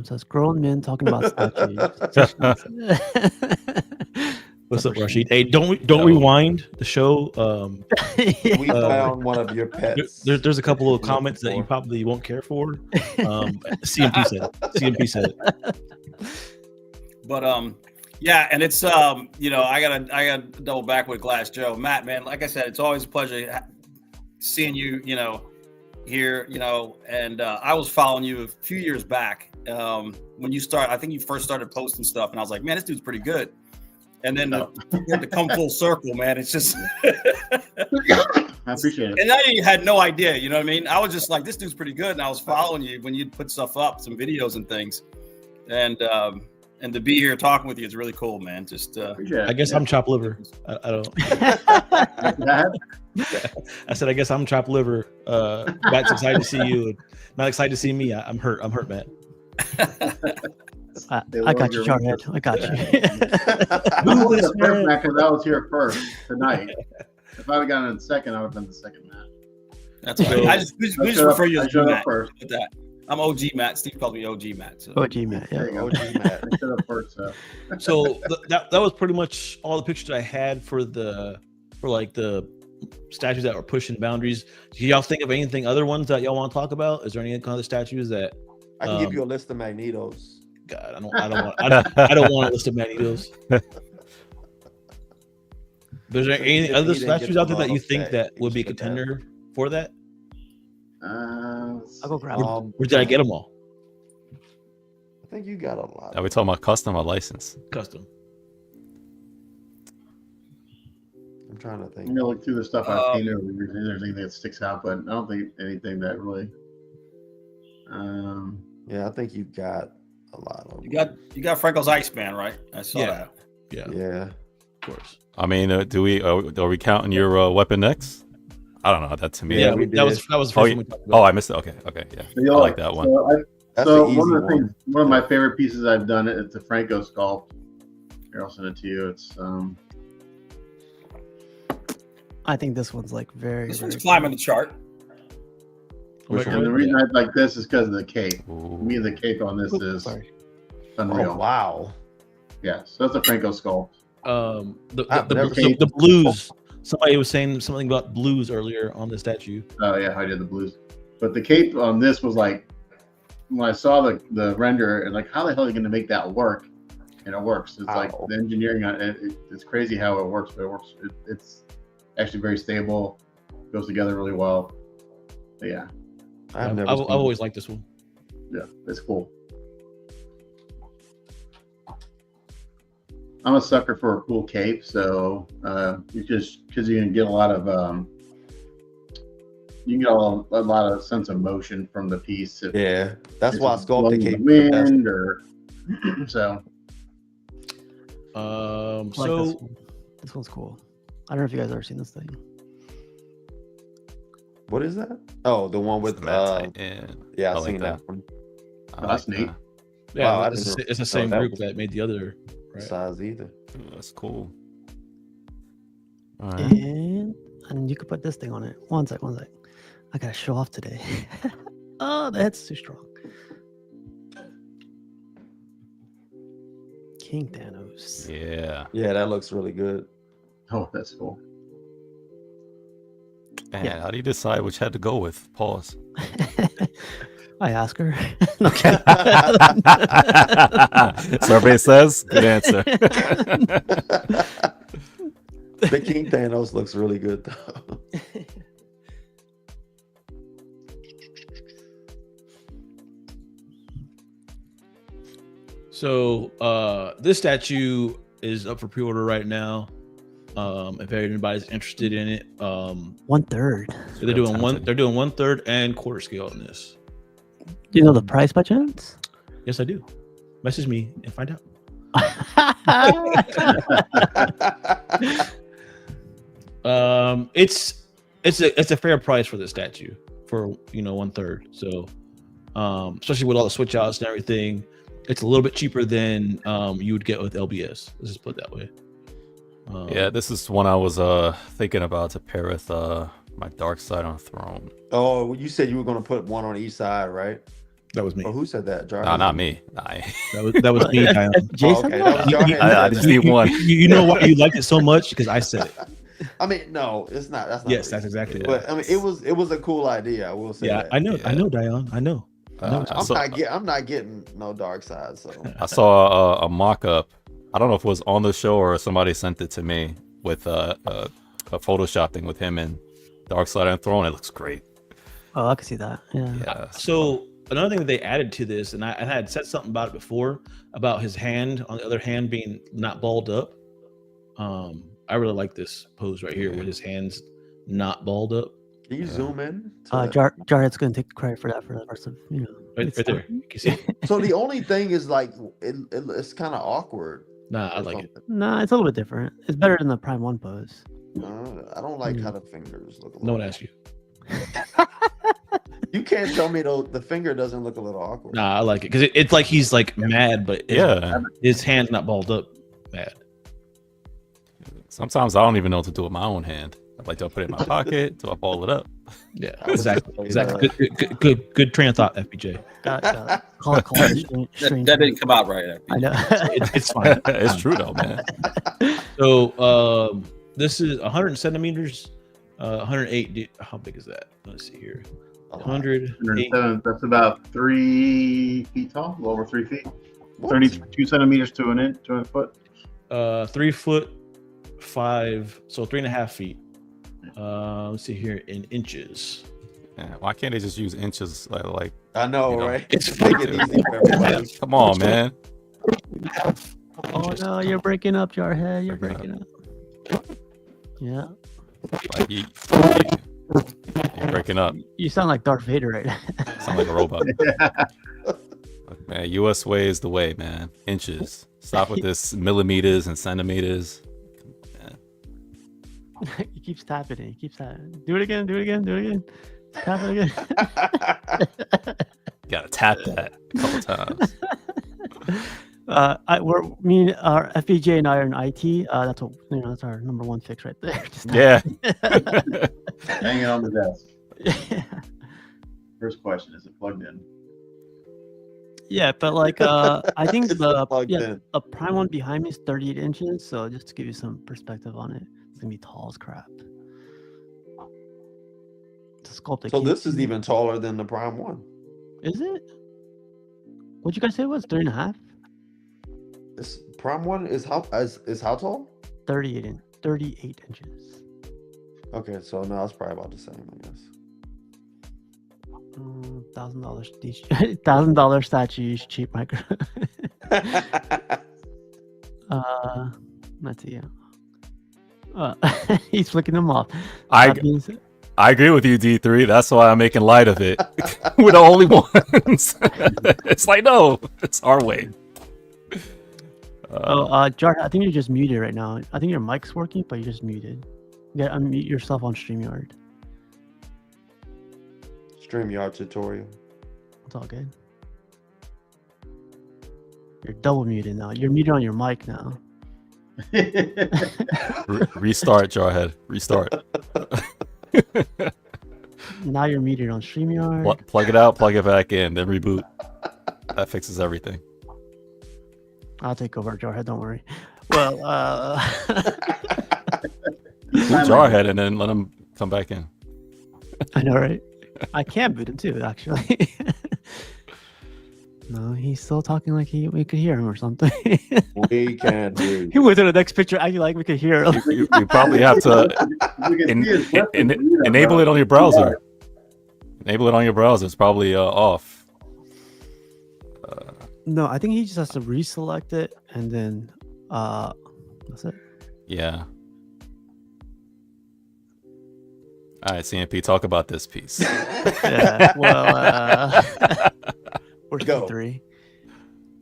Says grown men talking about statues. What's up, Rashid? Hey, don't rewind the show. We found one of your pets. There's a couple of comments that you probably won't care for. CMP said it. CMP said it. But yeah, and it's I gotta double back with Glass Joe. Matt, man, like I said, it's always a pleasure seeing you, here, and I was following you a few years back when you I think you first started posting stuff, and I was like, man, this dude's pretty good. And then to come full circle, man, it's just I appreciate it. and I had no idea, you know what I mean? I was just like, this dude's pretty good, and I was following you when you'd put stuff up, some videos and things, and to be here talking with you is really cool, man. Just I guess I'm chopped liver. I don't. I said I guess I'm chopped liver. Matt's excited to see you. Not excited to see me. I'm hurt. I'm hurt, Matt. I got you, Jarhead. I got you. I was the first Matt because I was here first tonight. If I would have gotten in second, I would have been the second Matt. That's right. We just refer you as Matt. First. With that. I'm OG Matt. Steve calls me OG Matt. So. OG Matt, yeah. OG Matt. I should have first. So that was pretty much all the pictures I had for the statues that were pushing boundaries. Do y'all think of anything other ones that y'all want to talk about? Is there any other statues that I can give you a list of Magnetos. God, I don't want a list of Magnetos. But is there any other statues out there that you think that would be a contender for that? I'll go grab them. Where did I get them all? I think you got a lot. Are we talking about custom or license? Custom. I'm trying to think. I'm gonna look through the stuff I've seen over the years. If there's anything that sticks out, but I don't think anything that really. Yeah, I think you got a lot of. You got Franco's Iceman, right? I saw that. Yeah, of course. I mean, are we counting your Weapon X? I don't know. That to me. Yeah, that was the first one we talked about. Oh, I missed it. Okay, yeah. I like that one. So one of my favorite pieces I've done it's a Franco sculpt. Here, I'll send it to you. It's I think this one's like very. This one's climbing the chart. And the reason I like this is because of the cape. To me, the cape on this is unreal. Oh, wow. Yeah, so that's a Franco sculpt. The blues. Somebody was saying something about blues earlier on the statue. Oh yeah, I did the blues. But the cape on this was like, when I saw the render, and like, how the hell are you going to make that work? And it works. It's like the engineering on it. It's crazy how it works, but it works. It's actually very stable. Goes together really well. But yeah. I've always liked this one. Yeah, it's cool. I'm a sucker for a cool cape, so you just because you can get a lot of a lot of sense of motion from the piece. Yeah, that's why I sculpted the cape. Wind or so. So this one's cool. I don't know if you guys have ever seen this thing. What is that? Oh, the one with yeah, I've seen that one. That's neat. Yeah, Wow, it's the same group that made the other size either. Ooh, that's cool. All right. And you could put this thing on it. One sec. I gotta show off today. Oh, the head's too strong. King Thanos. Yeah. Yeah, that looks really good. Oh, that's cool. And Yeah. how do you decide which head to go with? Pause. I ask her. Okay. Survey says good answer. The King Thanos looks really good though. So this statue is up for pre-order right now. If anybody's interested in it, 1/3. so they're doing 1/3 and quarter scale on this. Do you know the price by chance? Yes, I do. Message me and find out. It's a fair price for the statue for 1/3. So especially with all the switch outs and everything, it's a little bit cheaper than you would get with LBS. Let's just put it that way. Yeah, this is one I was thinking about to pair with my Dark Side on Throne. Oh, you said you were gonna put one on each side, right? That was me. Oh, who said that? Jarvis? Nah, not me. Nah, That was me. Dion. Jason? okay, that was Jarvis. I just need one. You know why you liked it so much? Because I said it. I mean, no, it's not. That's not. Yes, the that's reason. exactly it. But I mean, it was a cool idea. I will say. Yeah, that. I know, Yeah. Dion. I know. I'm So- not getting no Dark Side. So I saw a mock-up. I don't know if it was on the show or somebody sent it to me with a Photoshop thing with him and Dark Side on Throne. It looks great. Oh, I can see that. Yeah. Yeah. So another thing that they added to this, and I had said something about it before, about his hand on the other hand being not balled up. I really like this pose right here with his hands not balled up. can you zoom in? to that? Jarhead's gonna take credit for that for the rest of Right there. You can see. So the only thing is like it's kind of awkward. Nah, I or like it. something. Nah, it's a little bit different. It's better than the Prime 1 pose. I don't like how the fingers look. No one asked you. You can't tell me though the finger doesn't look a little awkward. Nah, I like it because it's like he's like mad, but his hand's not balled up. Mad. Sometimes I don't even know what to do with my own hand. I'm like, do I put it in my pocket? Do I ball it up? Yeah, I was exactly. just like, Exactly. Good train of thought, FBJ. Call it strange. That didn't come out right. I know. It's fine. It's true though, man. So this is 100 centimeters, 108. How big is that? Let's see here. 108. 107, that's about 3 feet tall, a little over 3 feet. 32 centimeters to an inch, to a foot. 3 foot 5, so 3.5 feet. Let's see here in inches. Yeah, why can't they just use inches? Like I know, You know, right? it's Make it easy for everybody. come on, man. Oh no, you're breaking up, Jarhead. You're breaking up. Yeah. Like you're breaking up. You sound like Darth Vader right now. Sound like a robot. Look, man, US way is the way, man. Inches. Stop with this millimeters and centimeters. He keeps tapping it. He keeps tapping. Do it again. Do it again. Do it again. Tap it again. Gotta tap that a couple times. Our FBJ and I are in IT. That's what that's our number one fix right there. Just tap Yeah. Hanging on the desk. it. First question, is it plugged in? Yeah, but like I think It's the plugged in. a prime one behind me is 38 inches. So just to give you some perspective on it, it's gonna be tall as crap. To sculpt it. So this is even taller than the Prime one. Is it? What'd you guys say it was 3.5? This Prime one is how tall? 38 inches. Okay, so no, it's probably about the same, I guess. $1,000 each. $1,000 statues, cheap micro. Let's see. He's flicking them off. I agree with you, D3. That's why I'm making light of it. We're the only ones. It's like, no, it's our way. Jar, I think you're just muted right now. I think your mic's working, but you're just muted. You gotta unmute yourself on StreamYard. StreamYard tutorial. It's all good. You're double muted now. You're muted on your mic now. Restart, Jarhead. Restart. Now you're muted on StreamYard. Plug it out, plug it back in, then reboot. That fixes everything. I'll take over, Jarhead. Don't worry. Well, Time Jarhead and then let him come back in. I know, right? I can boot him too, actually. No, he's still talking like we could hear him or something. We can't hear He you. went to the next picture acting like we could hear him. You probably have to You can see his weapon freedom, enable bro. it on your browser. Enable it on your browser. It's probably off. No, I think he just has to reselect it and then that's it. Yeah. All right, CMP, talk about this piece. Yeah. Well, where's Go. P3?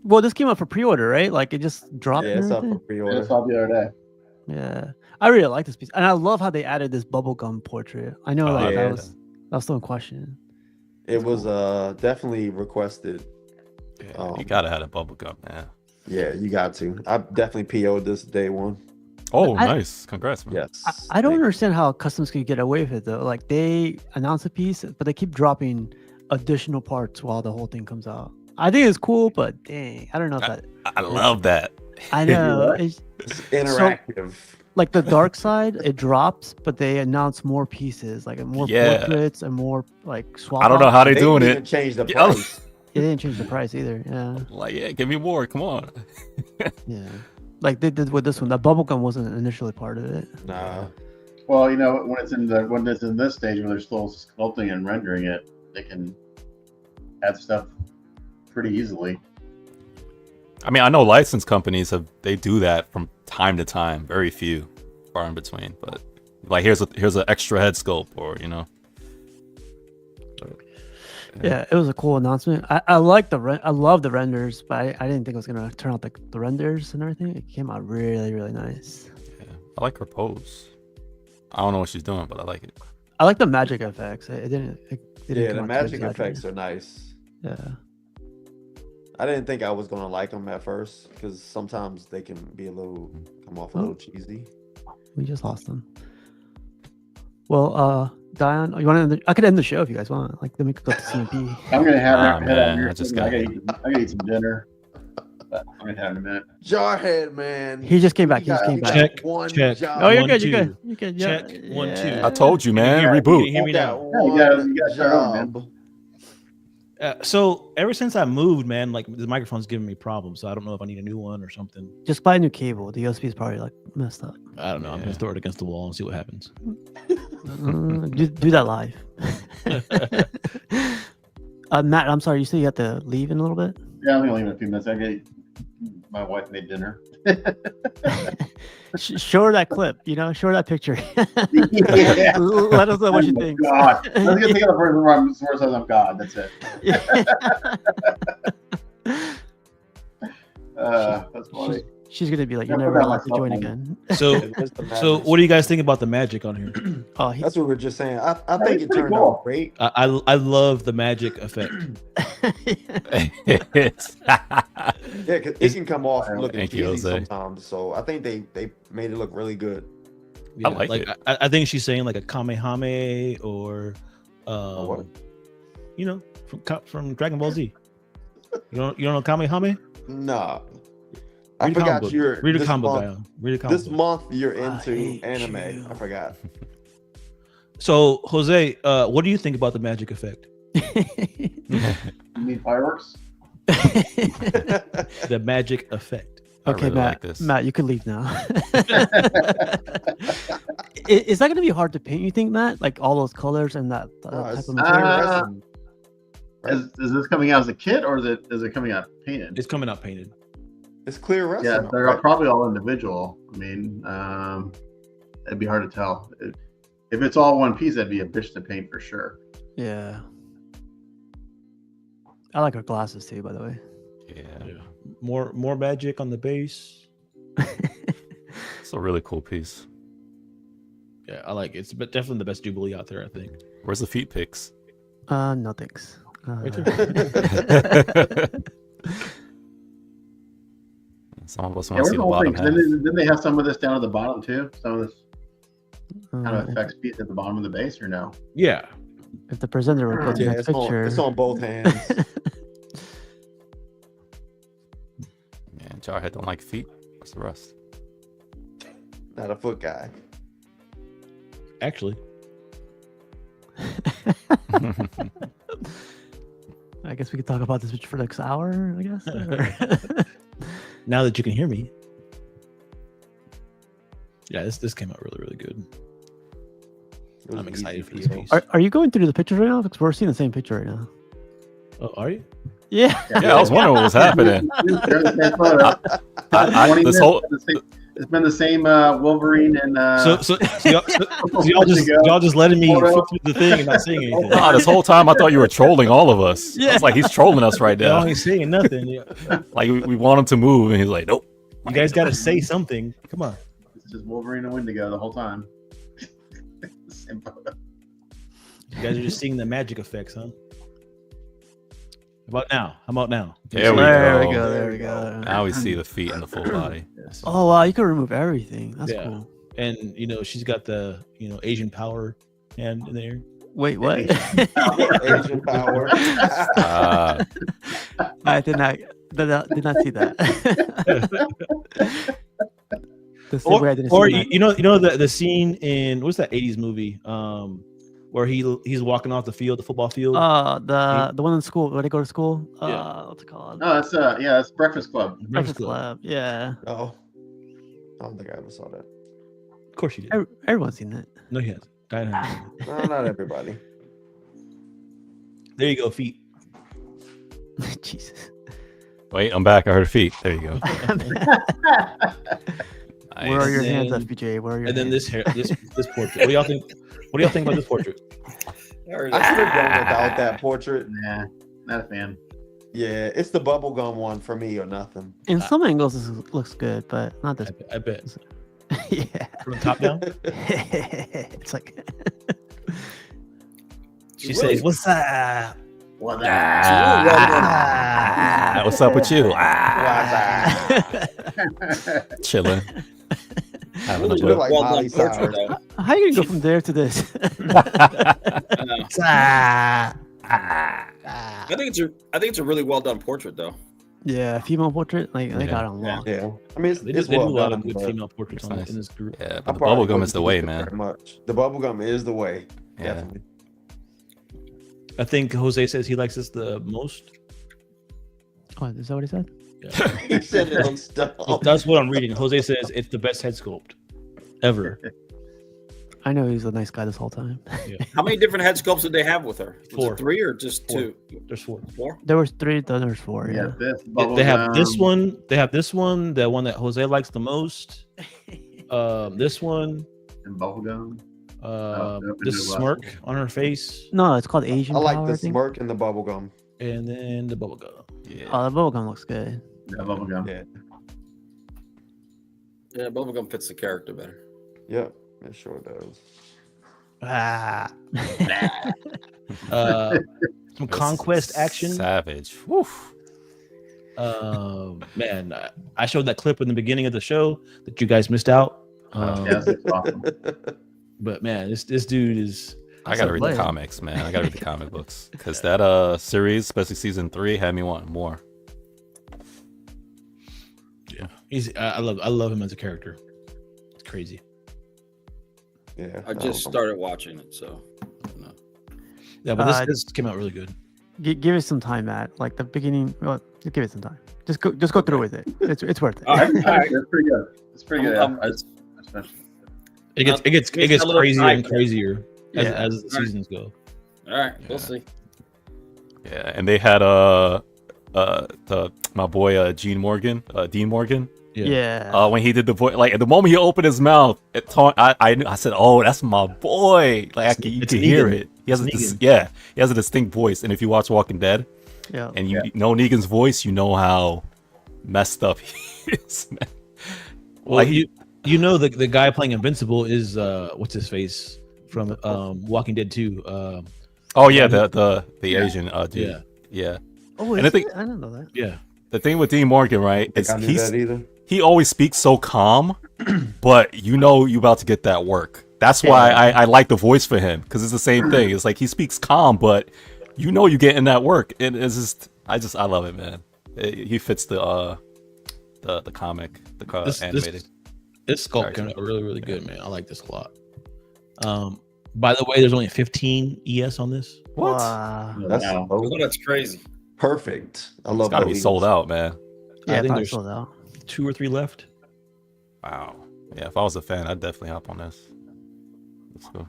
Well, this came out for pre-order, right? Like it just dropped. Yeah, and it's up for everything? I pre-order. saw the other day. Yeah, I really like this piece, and I love how they added this bubblegum portrait. I know, Oh, like yeah. that was still in question. It was definitely requested. Yeah, you gotta have a bubble gum, man. Yeah, you got to. I definitely PO'd this day one. Oh, I- nice. Congrats, man. Yes. I don't understand how customs could get away with it though. Like they announce a piece, but they keep dropping additional parts while the whole thing comes out. I think it's cool, but dang, I don't know if that. I love that. I know. It's, It's interactive. like the dark side, it drops, but they announce more pieces, like more Yeah. portraits and more like swap. I don't know how they They doing didn't even it. change the Yeah. price. It didn't change the price either. Yeah, Like, yeah, give me more. Come on. yeah. Like they did with this one. That bubblegum wasn't initially part of it. Nah. Well, you know, when it's in this stage where they're still sculpting and rendering it, they can add stuff pretty easily. I mean, I know license companies they do that from time to time. Very few, far in between. But like, here's an extra head sculpt, or you know. Yeah, it was a cool announcement. I like I love the renders, but I didn't think it was gonna turn out like the renders and everything. It came out really, really nice. Yeah, I like her pose. I don't know what she's doing, but I like it. I like the magic effects. It didn't. It didn't Yeah, come the out too magic exaggerated. effects are nice. Yeah. I didn't think I was gonna like them at first because sometimes they can be come off a little cheesy. We just lost them. Well, Dion, you want to? I could end the show if you guys want. Like, then we could go to CMP. I'm gonna have Ah, that. man, I just got- I gotta eat some dinner. But I'm gonna have it in a minute. Jarhead, man. He just came back. He just came back. Check, One check. job. Oh, you're One, good. You're two. good. You're good. Yeah. Check, 1, 2. yeah. I told you, man. Can you Reboot. hear me now? Yeah, you gotta start over, man. job. So ever since I moved, man, like the microphone's giving me problems. So I don't know if I need a new one or something. Just buy a new cable. The USB is probably like messed up. I don't know. I'm Yeah. gonna throw it against the wall and see what happens. Do that live. Matt, I'm sorry. You said you have to leave in a little bit. Yeah, I'm gonna leave in a few minutes. My wife made dinner. Show her that clip. You know, show her that picture. Yeah. Let us know what Oh she my thinks. God. Let's get together for source of God. That's it. That's funny. She's gonna be like, Yeah, "You're never put that allowed to myself join on. again." So, It's the so magic. what do you guys think about the magic on here? Oh, That's what we we're just saying. I That think is it pretty turned cool. out great. I love the magic effect. Yeah, 'cause it can come off looking Thank you, cheesy Jose. sometimes. So I think they made it look really good. Yeah, like it. I think she's saying like a Kamehame or, what? you know, from Dragon Ball Z. You don't know Kamehame? Nah. I Read a comic forgot book. you're Read a this comic book. month, Dion. Read a comic this book. month you're I into hate anime. you. I forgot. So Jose, what do you think about the magic effect? You need fireworks? The magic effect. I Okay, really Matt. like this. Matt, you can leave now. Is that going to be hard to paint? You think, Matt? Like all those colors and that No, type it's of clear material? resin. Right? Is this coming out as a kit or is it coming out painted? It's coming out painted. It's clear resin. Yeah, they're right? probably all individual. I mean, it'd be hard to tell. If it's all one piece, that'd be a bitch to paint for sure. Yeah. I like her glasses too, by the way. Yeah, More magic on the base. it's a really cool piece. Yeah, I like it. It's definitely the best Jubilee out there, I think. Where's the feet pics? No thanks. Right Some of us Yeah, want to where's see the the whole bottom thing? half. Didn't they have some of this down at the bottom too? Some of this kind of Uh, effects piece at the bottom of the base, or no? Yeah. if the presenter would go to Yeah, the it's picture. it's on both hands. Man, Jarhead don't like feet. What's the rest? Not a foot guy. Actually, I guess we could talk about this for the next hour. I guess. Or- now that you can hear me, yeah, this came out really good. It was I'm excited for easy this you. piece. are you going through the pictures right now? Because we're seeing the same picture right now. Oh, are you? Yeah. Yeah, I was wondering what was happening. There's the same photo. 20 this minutes, whole it's been the same Wolverine and So y'all just letting me flip through the thing and not saying anything. nah, this whole time I thought you were trolling all of us. Yeah. It's like he's trolling us right Y'all now. ain't saying nothing. Like we want him to move, and he's like, nope. You guys got to say something. Come on. it's just Wolverine and Wendigo the whole time. Same photo. You guys are just seeing the magic effects, huh? How about now? There we There we go. go. There we go. Now we see the feet and the full body. Oh wow, you can remove everything. That's Yeah. cool. And she's got the Asian power hand in there. Wait, what? Asian power. I did not see that. The same way I didn't Or see that. you know the scene in what's that 80s movie where he's walking off the field, the football field. The one in school where they go to school. Yeah. What's it called? No, that's Breakfast Club. Breakfast Club. Yeah. No, I don't think I ever saw that. Of course you did. Everyone's seen that. No, he hasn't. Diane hasn't. No, not everybody. There you go, feet. Jesus. Wait, I'm back. I heard feet. There you go. Where are your And hands, then- FPJ? Where are your And then hands? this portrait. What do y'all think? What do y'all think about this portrait? I should have gone without that portrait. Nah, not a fan. Yeah, it's the bubblegum one for me or nothing. In some angles, this looks good, but not this. I bet. Yeah. From the top down. It's like. She says, "What's up?" Well, What's up with you? Chilling. Having a You look blip. like Well Miley done portrait, Cyrus. though. How you gonna go from there to this? I think it's a really well done portrait, though. Yeah, female portrait. Like they Yeah. got it on lock. Yeah, I mean They it's do a well lot done, of good but female portraits It's nice. in this group. Yeah, I but the probably bubblegum wouldn't is the use way, it man. very much. The bubblegum is the way. Yeah. Definitely. I think Jose says he likes this the most. Oh, is that what he said? Yeah. He said it looks dumb. That's what I'm reading. Jose says it's the best head sculpt ever. I know he's a nice guy this whole time. How many different head sculpts did they have with her? Was 4. it 3 or just 2? There's 4. 4? There was 3, then there's 4. yeah, Yeah. this. They have this bubblegum, one. They have this one. The one that Jose likes the most. This one. and bubblegum. This smirk on her face, No, it's called Asian I like Power, the I think. smirk and the bubblegum. and then the bubblegum. Yeah. Oh, the bubblegum looks good. Yeah, bubblegum. Yeah. Yeah, bubblegum fits the character better. Yep. It sure does. Ah. Some conquest action. Savage. Woo. Man, I showed that clip in the beginning of the show that you guys missed out. Yeah, it's awesome. But man, this dude is. I gotta read the Blade. comics, man. I gotta read the comic books because that series, especially season 3, had me wanting more. Yeah, he's. I love him as a character. It's crazy. Yeah. I just started watching it, so. No. Yeah, but Uh, this came out really good. Give it some time, Matt. Like the beginning. Well, give it some time. Just go through with it. It's worth it. All right, all right. It's pretty good. It's pretty good. Especially. It gets It's a little crazier and tight. crazier Yeah. as the seasons go. All right, Yeah. we'll see. Yeah, and they had my boy Dean Morgan. Yeah. When he did the voice, like at the moment he opened his mouth, I said, "Oh, that's my boy!" Like you It's can hear Negan. it. He has It's he has a distinct voice. And if you watch Walking Dead Yeah. and you know Negan's voice, you know how messed up he is. Man. Well, Like you know the guy playing Invincible is what's his face from Walking Dead 2. oh yeah, the Asian dude. Yeah. Yeah. Oh, And I is think- it? I didn't know that. Yeah. The thing with Dean Morgan, right? I Is knew that either. he always speaks so calm, but you know you about to get that work. That's why I like the voice for him because it's the same thing. It's like he speaks calm, but you know you getting that work. And it's just I love it, man. He fits the comic, the animated. This sculpt Sorry, came out really good, man. I like this a lot. By the way, there's only 15 ES on this. What? Wow. That's Wow. Oh, that's crazy. perfect. I It's love gotta be those. sold out, man. Yeah, I I think thought there's sold out. 2 or 3 left. Wow. Yeah, if I was a fan, I'd definitely hop on this. Let's go.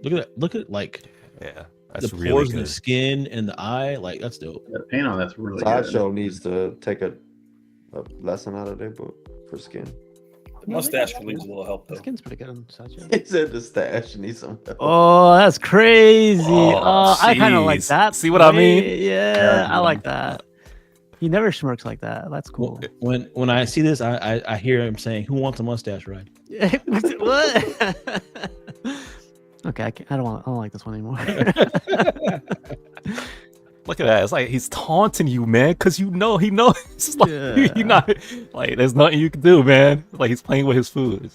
Look at that. Look at like Yeah, that's the really pores in good. the skin and the eye. Like that's dope. The paint on that's really good. Sideshow needs to take a lesson out of their book for skin. The mustache could use a little help The though. skin's pretty good on Satchel. He said the stash needs some help. Oh, that's crazy. Oh, I kind of like jeez. that. See what I mean? Yeah, I like that. He never smirks like that. That's cool. When I see this, I hear him saying, "Who wants a mustache ride?" What? Okay, I don't like this one anymore. Look at that. It's like he's taunting you, man, because he knows. It's like Yeah. you're not like there's nothing you can do, man. Like he's playing with his food.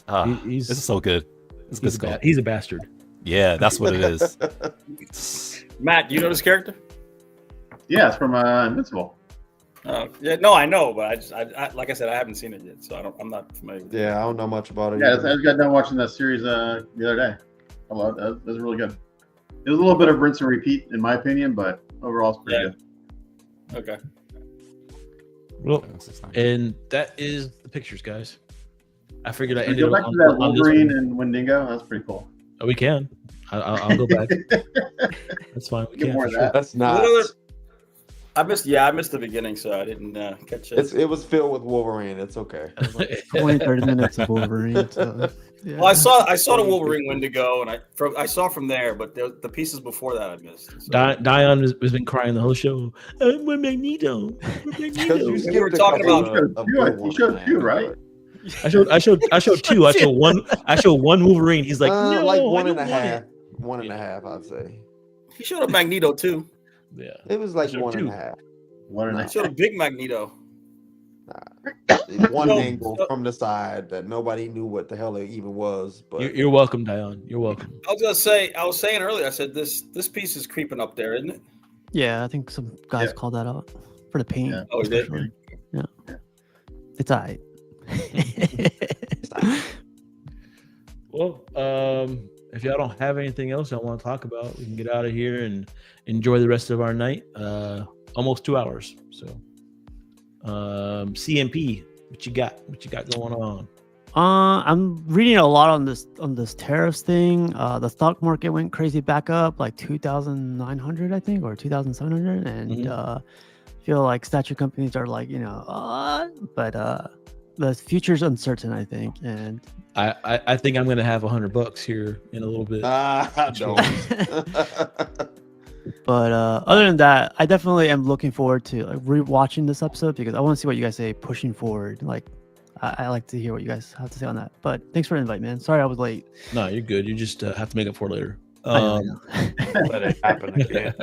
He's This is so good. It's good stuff. he's a bastard. Yeah, that's what it is. Matt, do you know this character? Yeah, it's from Invincible. Yeah, no, I know, but I like I said, I haven't seen it yet, so I'm not familiar with it. Yeah, I don't know much about it. Yeah, I either. just got done watching that series the other day. I love it. It was really good. It was a little bit of rinse and repeat, in my opinion, but overall, it's pretty Yeah. good. Okay. Well, This is nice. and that is the pictures, guys. I figured I Can we ended go back on, to that on this Wolverine one. and Wendigo. That's pretty cool. Oh, we can. I'll go back. That's fine. We Get can more for of sure. that. That's not. What other- I missed the beginning, so I didn't catch it. It was filled with Wolverine. It's okay. 20-30 minutes of Wolverine. So, yeah. Well, I saw the Wolverine Wendigo, and I saw from there, but the pieces before that I missed. So. Dion has been crying the whole show. We're Magneto. We're Magneto. You we skipped were a talking couple about- of You good showed ones, two, man. right? I showed 2. I showed one Wolverine. He's like, no, like I one don't and a want half. it. One and a half, I'd say. He showed a Magneto too. Yeah. It was like Sure, one and a two. half. One and a He half. showed a big Magneto. One No, angle so- from the side that nobody knew what the hell it even was. But You're welcome, Dion. You're welcome. I was saying earlier. I said this piece is creeping up there, isn't it? Yeah, I think some guys Yeah. called that out for the paint. Yeah. Oh, he did? especially. Yeah. It's alright. Well, if y'all don't have anything else I want to talk about, we can get out of here and enjoy the rest of our night. Almost 2 hours. So, CMP, what you got? What you got going on? I'm reading a lot on this tariffs thing. The stock market went crazy back up, like 2,900, I think, or 2,700, and feel like statue companies are like, but the future's uncertain, I think, and I think I'm gonna have $100 here in a little bit. don't. But other than that, I definitely am looking forward to rewatching this episode because I want to see what you guys say pushing forward. Like, I like to hear what you guys have to say on that. But thanks for the invite, man. Sorry I was late. No, you're good. You just have to make up for it later. I know. Let it happen again.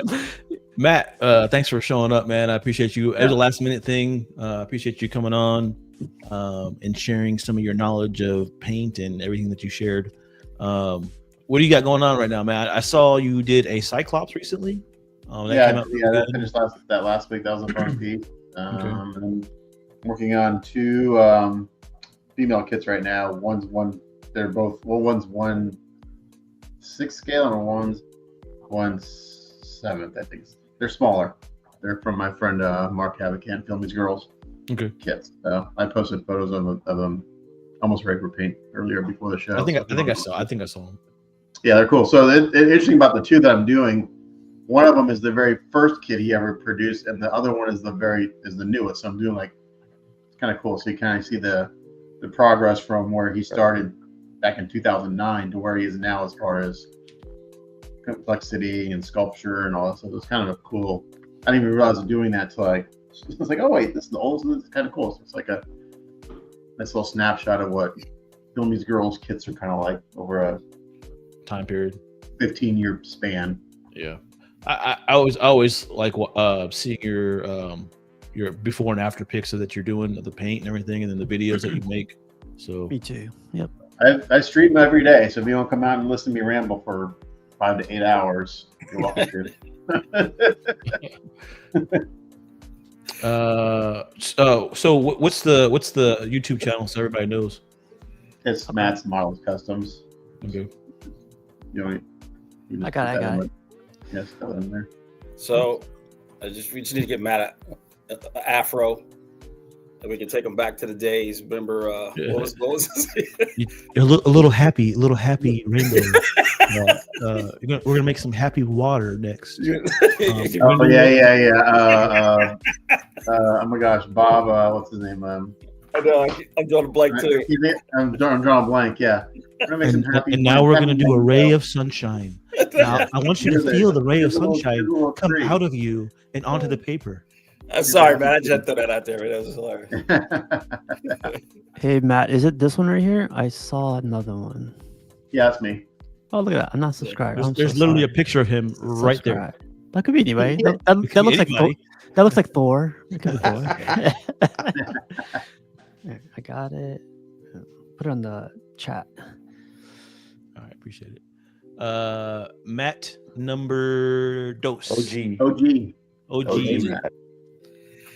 Matt, thanks for showing up, man. I appreciate you. It was a last minute thing. I appreciate you coming on and sharing some of your knowledge of paint and everything that you shared. What do you got going on right now, Matt? I saw you did a Cyclops recently. That finished last week. That was a fun piece. And I'm working on 2 female kits right now. One's 1/6 scale and one's 1/7. I think they're smaller. They're from my friend Mark Havocan, Film These Girls kits. So I posted photos of them almost ready for paint earlier before the show. I think I saw them. Yeah, they're cool. So the interesting about the 2 that I'm doing, one of them is the very first kit he ever produced, and the other one is the newest. So I'm doing it's kind of cool. So you kind of see the progress from where he started back in 2009 to where he is now as far as complexity and sculpture and all that. So it was kind of a cool. I didn't even realize I was doing that till I was like, oh wait, this is the oldest. This is kind of cool. So it's like a nice little snapshot of what Film These Girls kits are kind of like over a Time period, 15-year span. Yeah, I always like seeing your before and after pics that you're doing of the paint and everything, and then the videos that you make. So Me too. Yep. I stream every day, so if you want to come out and listen to me ramble for 5 to 8 hours, you're welcome to. So what's the YouTube channel so everybody knows? It's Matt's Models Customs. Okay. You I got it. Yes, throw it in there. So we just need to get Matt a afro, and we can take him back to the days. Remember what was this? A little happy rainbow. We're gonna make some happy water next. Oh yeah. Oh my gosh, Bob. What's his name? I know. I'm drawing a blank too. I'm drawing a blank. Yeah. And now we're gonna do a ray of sunshine. Now I want you to feel the ray of sunshine come out of you and onto the paper. I'm sorry, man. I just threw that out there. That was hilarious. Hey, Matt, is it this one right here? I saw another one. Yeah, that's me. Oh, look at that. I'm not subscribed. There's literally a picture of him right there. That could be anybody. That looks like Thor. That looks like Thor. It could be Thor. I got it. Put it on the chat. All right, appreciate it. Matt number dos. OG.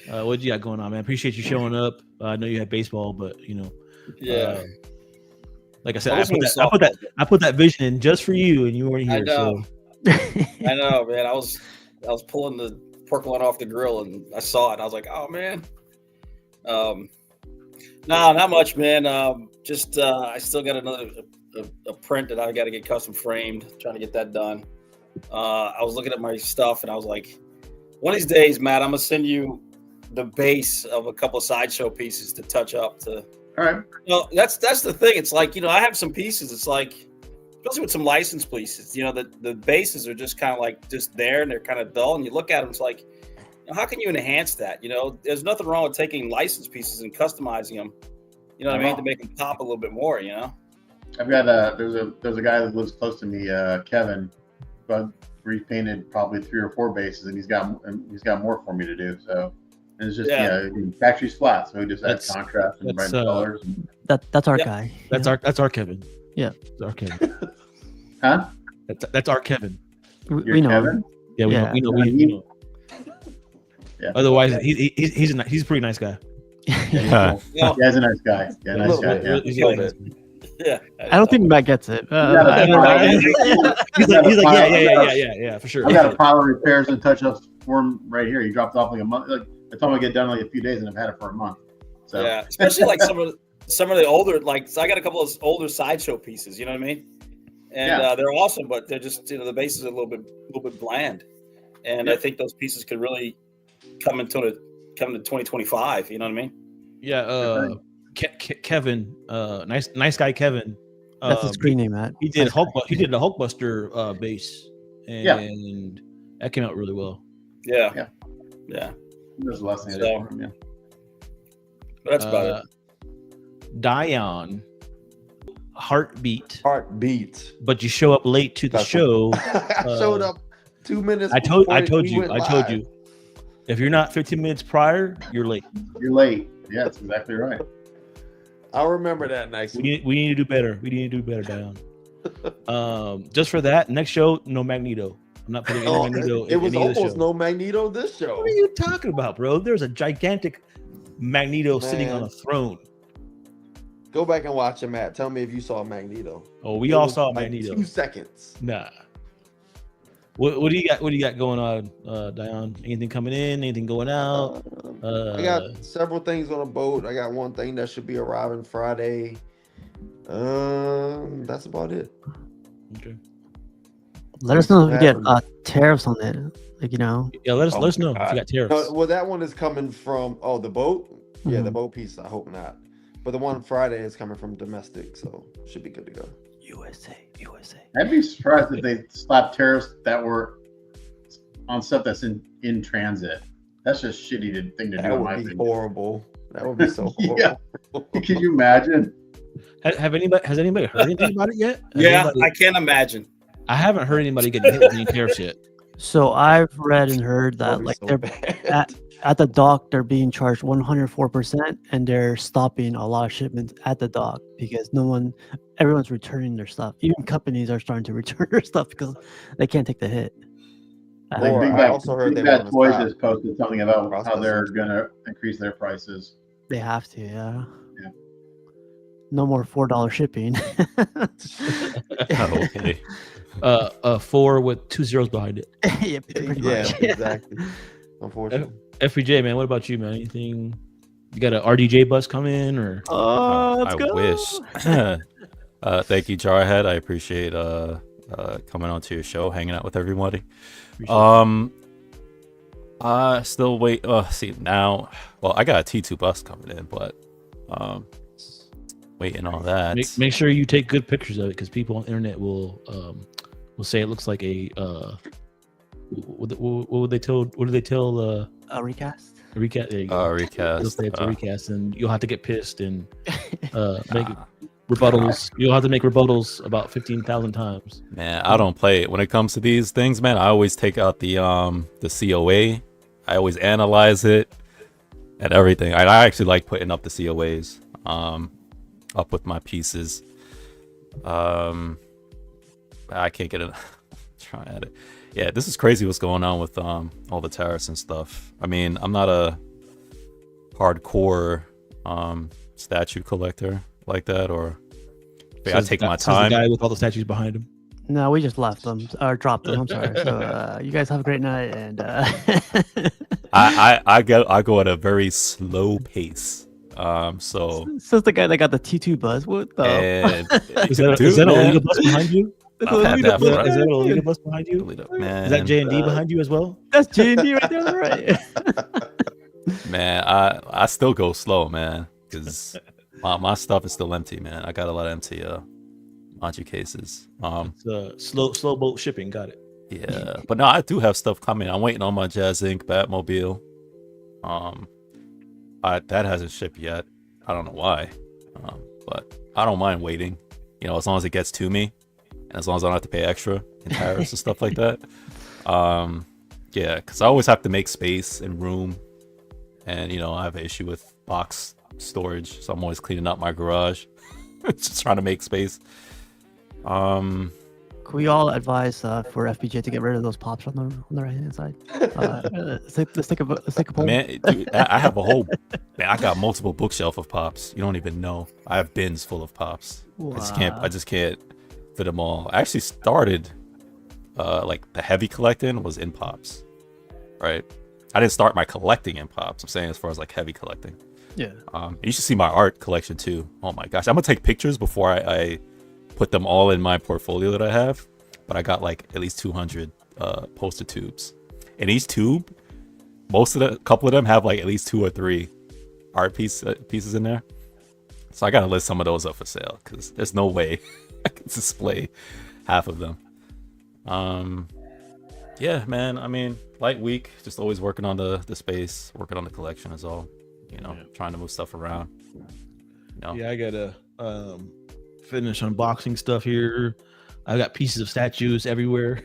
What you got going on, man? Appreciate you showing up. I know you had baseball, but Yeah. Like I said, I put that vision in just for you, and you weren't here. I know. So. I know, man. I was pulling the pork loin off the grill, and I saw it. I was like, oh man. No, not much, man. I still got another a print that I got to get custom framed. Trying to get that done. I was looking at my stuff, and I was like, one of these days, Matt, I'm gonna send you the base of a couple of sideshow pieces to touch up to. All right. That's the thing. It's like, I have some pieces. It's like, especially with some licensed pieces, the bases are just kind of like just there, and they're kind of dull. And you look at them, it's like, how can you enhance that? There's nothing wrong with taking licensed pieces and customizing them. You know what I mean? To make them pop a little bit more. I've got there's a guy that lives close to me, Kevin, but repainted probably 3 or 4 bases, and he's got more for me to do. So. And it's just factory's flat, so we just add contrast and bright colors. That's our guy. That's our Kevin. Yeah, that's our Kevin. Huh? That's our Kevin. We know Kevin? Yeah, we know. Yeah. Otherwise, he's a pretty nice guy. Yeah, he's a nice guy. Yeah, nice guy. Yeah. He's a nice guy. Yeah, I don't think Matt gets it. He's like, yeah, for sure. I got a pile of repairs and touch-ups for him right here. He dropped off like a month. Like, I told him I get done like a few days, and I've had it for a month. So yeah, especially like some of the older, like, so I got a couple of older sideshow pieces. You know what I mean? And they're awesome, but they're just the bases are a little bit bland. And I think those pieces could really come into 2025. You know what I mean? Yeah. Kevin, nice guy, Kevin. That's his screen name, Matt. He did He did the Hulkbuster base, and that came out really well. Yeah. There's less than for him, But that's about it. Dion, heartbeat. But you show up late to the show. I showed up 2 minutes. I told you. If you're not 15 minutes prior, you're late. You're late. Yeah, that's exactly right. I'll remember that next week. We need to do better. We need to do better, Dion. Just for that, next show, no Magneto. I'm not putting any Magneto. It was almost no Magneto this show. What are you talking about, bro? There's a gigantic Magneto sitting on a throne. Go back and watch it, Matt. Tell me if you saw Magneto. Oh, we all saw Magneto. 2 seconds. Nah. What do you got? What do you got going on, Dion? Anything coming in? Anything going out? I got several things on a boat. I got one thing that should be arriving Friday. That's about it. Okay. Let us know if you get tariffs on it. Yeah, let us know if you got tariffs. Well, that one is coming from the boat. Yeah, the boat piece. I hope not. But the one Friday is coming from domestic, so should be good to go. USA. I'd be surprised if they slapped tariffs that were on stuff that's in transit. That's just shitty thing to do. That would be horrible. That would be so horrible. Yeah. Can you imagine? Has anybody heard anything about it yet? I can't imagine. I haven't heard anybody getting hit with any tariffs yet. So I've read and heard that they're at the dock, they're being charged 104%, and they're stopping a lot of shipments at the dock because everyone's returning their stuff. Even companies are starting to return their stuff because they can't take the hit. I also heard Big Bad Toys has posted something about how they're going to increase their prices. They have to, yeah. No more $4 shipping. Oh, okay. 4 with 2 zeros behind it. Yeah, pretty Yeah, much. exactly. Unfortunately. FPJ, man, what about you, man? Anything? You got an RDJ bus coming, or Let's I go. wish. Thank you, Jarhead. I appreciate coming onto your show, hanging out with everybody. I still wait. See now. Well, I got a T2 bus coming in, but waiting on that. make sure you take good pictures of it, because people on the internet will say it looks like a what would they tell? What do they tell? A recast. A recast. There you go. Recast. They'll say it's a recast, and you'll have to get pissed and make rebuttals. You'll have to make rebuttals about 15,000 times. Man, I don't play it when it comes to these things, man. I always take out the COA. I always analyze it and everything. I actually like putting up the COAs up with my pieces. I can't get it. Try at it. Yeah, this is crazy what's going on with all the tariffs and stuff. I mean, I'm not a hardcore statue collector like that, or I take my time. The guy with all the statues behind him. No, we just left them or dropped them. I'm sorry. So you guys have a great night, and I go at a very slow pace. So it's the guy that got the T2 bus. What the? and, Is that dude, an man, illegal bus behind you? I've had that for- Is that an illegal bus behind you? man, Is that J&D behind you as well? That's J&D right there on the right. Man, I still go slow, man, because my stuff is still empty, man. I got a lot of empty Manji cases. It's slow boat shipping. Got it. Yeah, but no, I do have stuff coming. I'm waiting on my Jazz Inc. Batmobile. That hasn't shipped yet. I don't know why, but I don't mind waiting. You know, as long as it gets to me, and as long as I don't have to pay extra in tariffs and stuff like that. Yeah, because I always have to make space and room, and you know, I have an issue with box storage, so I'm always cleaning up my garage, just trying to make space. Can we all advise for FPJ to get rid of those pops on the right hand side? Let's take a poll. Man, dude, I have a whole man. I got multiple bookshelf of pops. You don't even know. I have bins full of pops. Wow. I just can't fit them all. I actually started like the heavy collecting was in pops, right? I didn't start my collecting in pops. I'm saying as far as like heavy collecting. Yeah. You should see my art collection too. Oh my gosh, I'm gonna take pictures before I put them all in my portfolio that I have. But I got like at least 200 poster tubes. And each tube, a couple of them have like at least 2 or 3 art pieces in there. So I gotta list some of those up for sale, because there's no way I can display half of them. Yeah, man. I mean, light week, just always working on the space, working on the collection is all. You know, trying to move stuff around. You know? Yeah, I gotta finish unboxing stuff here. I've got pieces of statues everywhere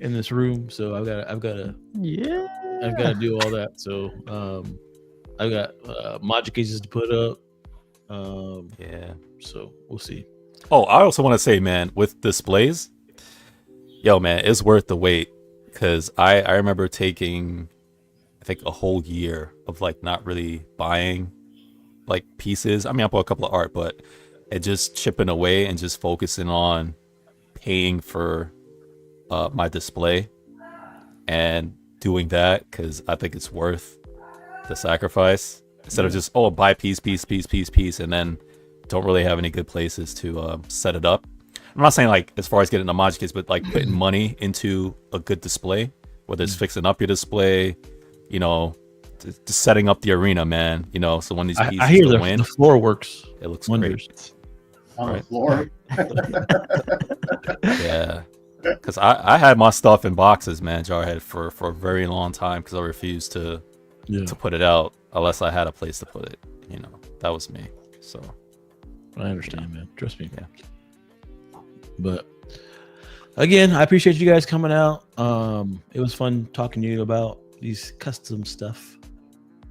in this room, so I've got to do all that. So I've got module cases to put up. Yeah. So we'll see. Oh, I also want to say, man, with displays, yo, man, it's worth the wait, because I remember taking, I think, a whole year of like not really buying like pieces. I mean, I bought a couple of art, but it just chipping away and just focusing on paying for my display and doing that, because I think it's worth the sacrifice, instead of just buy piece, and then don't really have any good places to set it up. I'm not saying like as far as getting a module case, but like putting money into a good display, whether it's fixing up your display, you know, just setting up the arena, man. You know, so when these pieces I hear win, the floor works. it looks wonders. great. On the floor. Yeah, because I had my stuff in boxes, man, Jarhead, for a very long time, because I refused to put it out unless I had a place to put it. You know, that was me. So I understand, man. Trust me. Yeah. But again, I appreciate you guys coming out. It was fun talking to you about these custom stuff.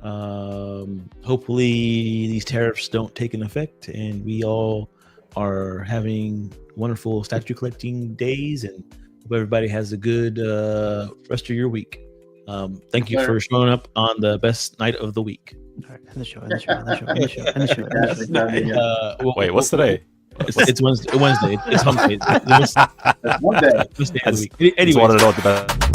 Hopefully these tariffs don't take an effect, and we all are having wonderful statue collecting days, and hope everybody has a good rest of your week. Thank you for showing up on the best night of the week. All right, end the show. End the show. End the show. End the show. End the show. Wait, what's today? It's Wednesday. It's Wednesday. It's hump day. That's one day. Wednesday of the I just week. Anyway, wanted to know the best.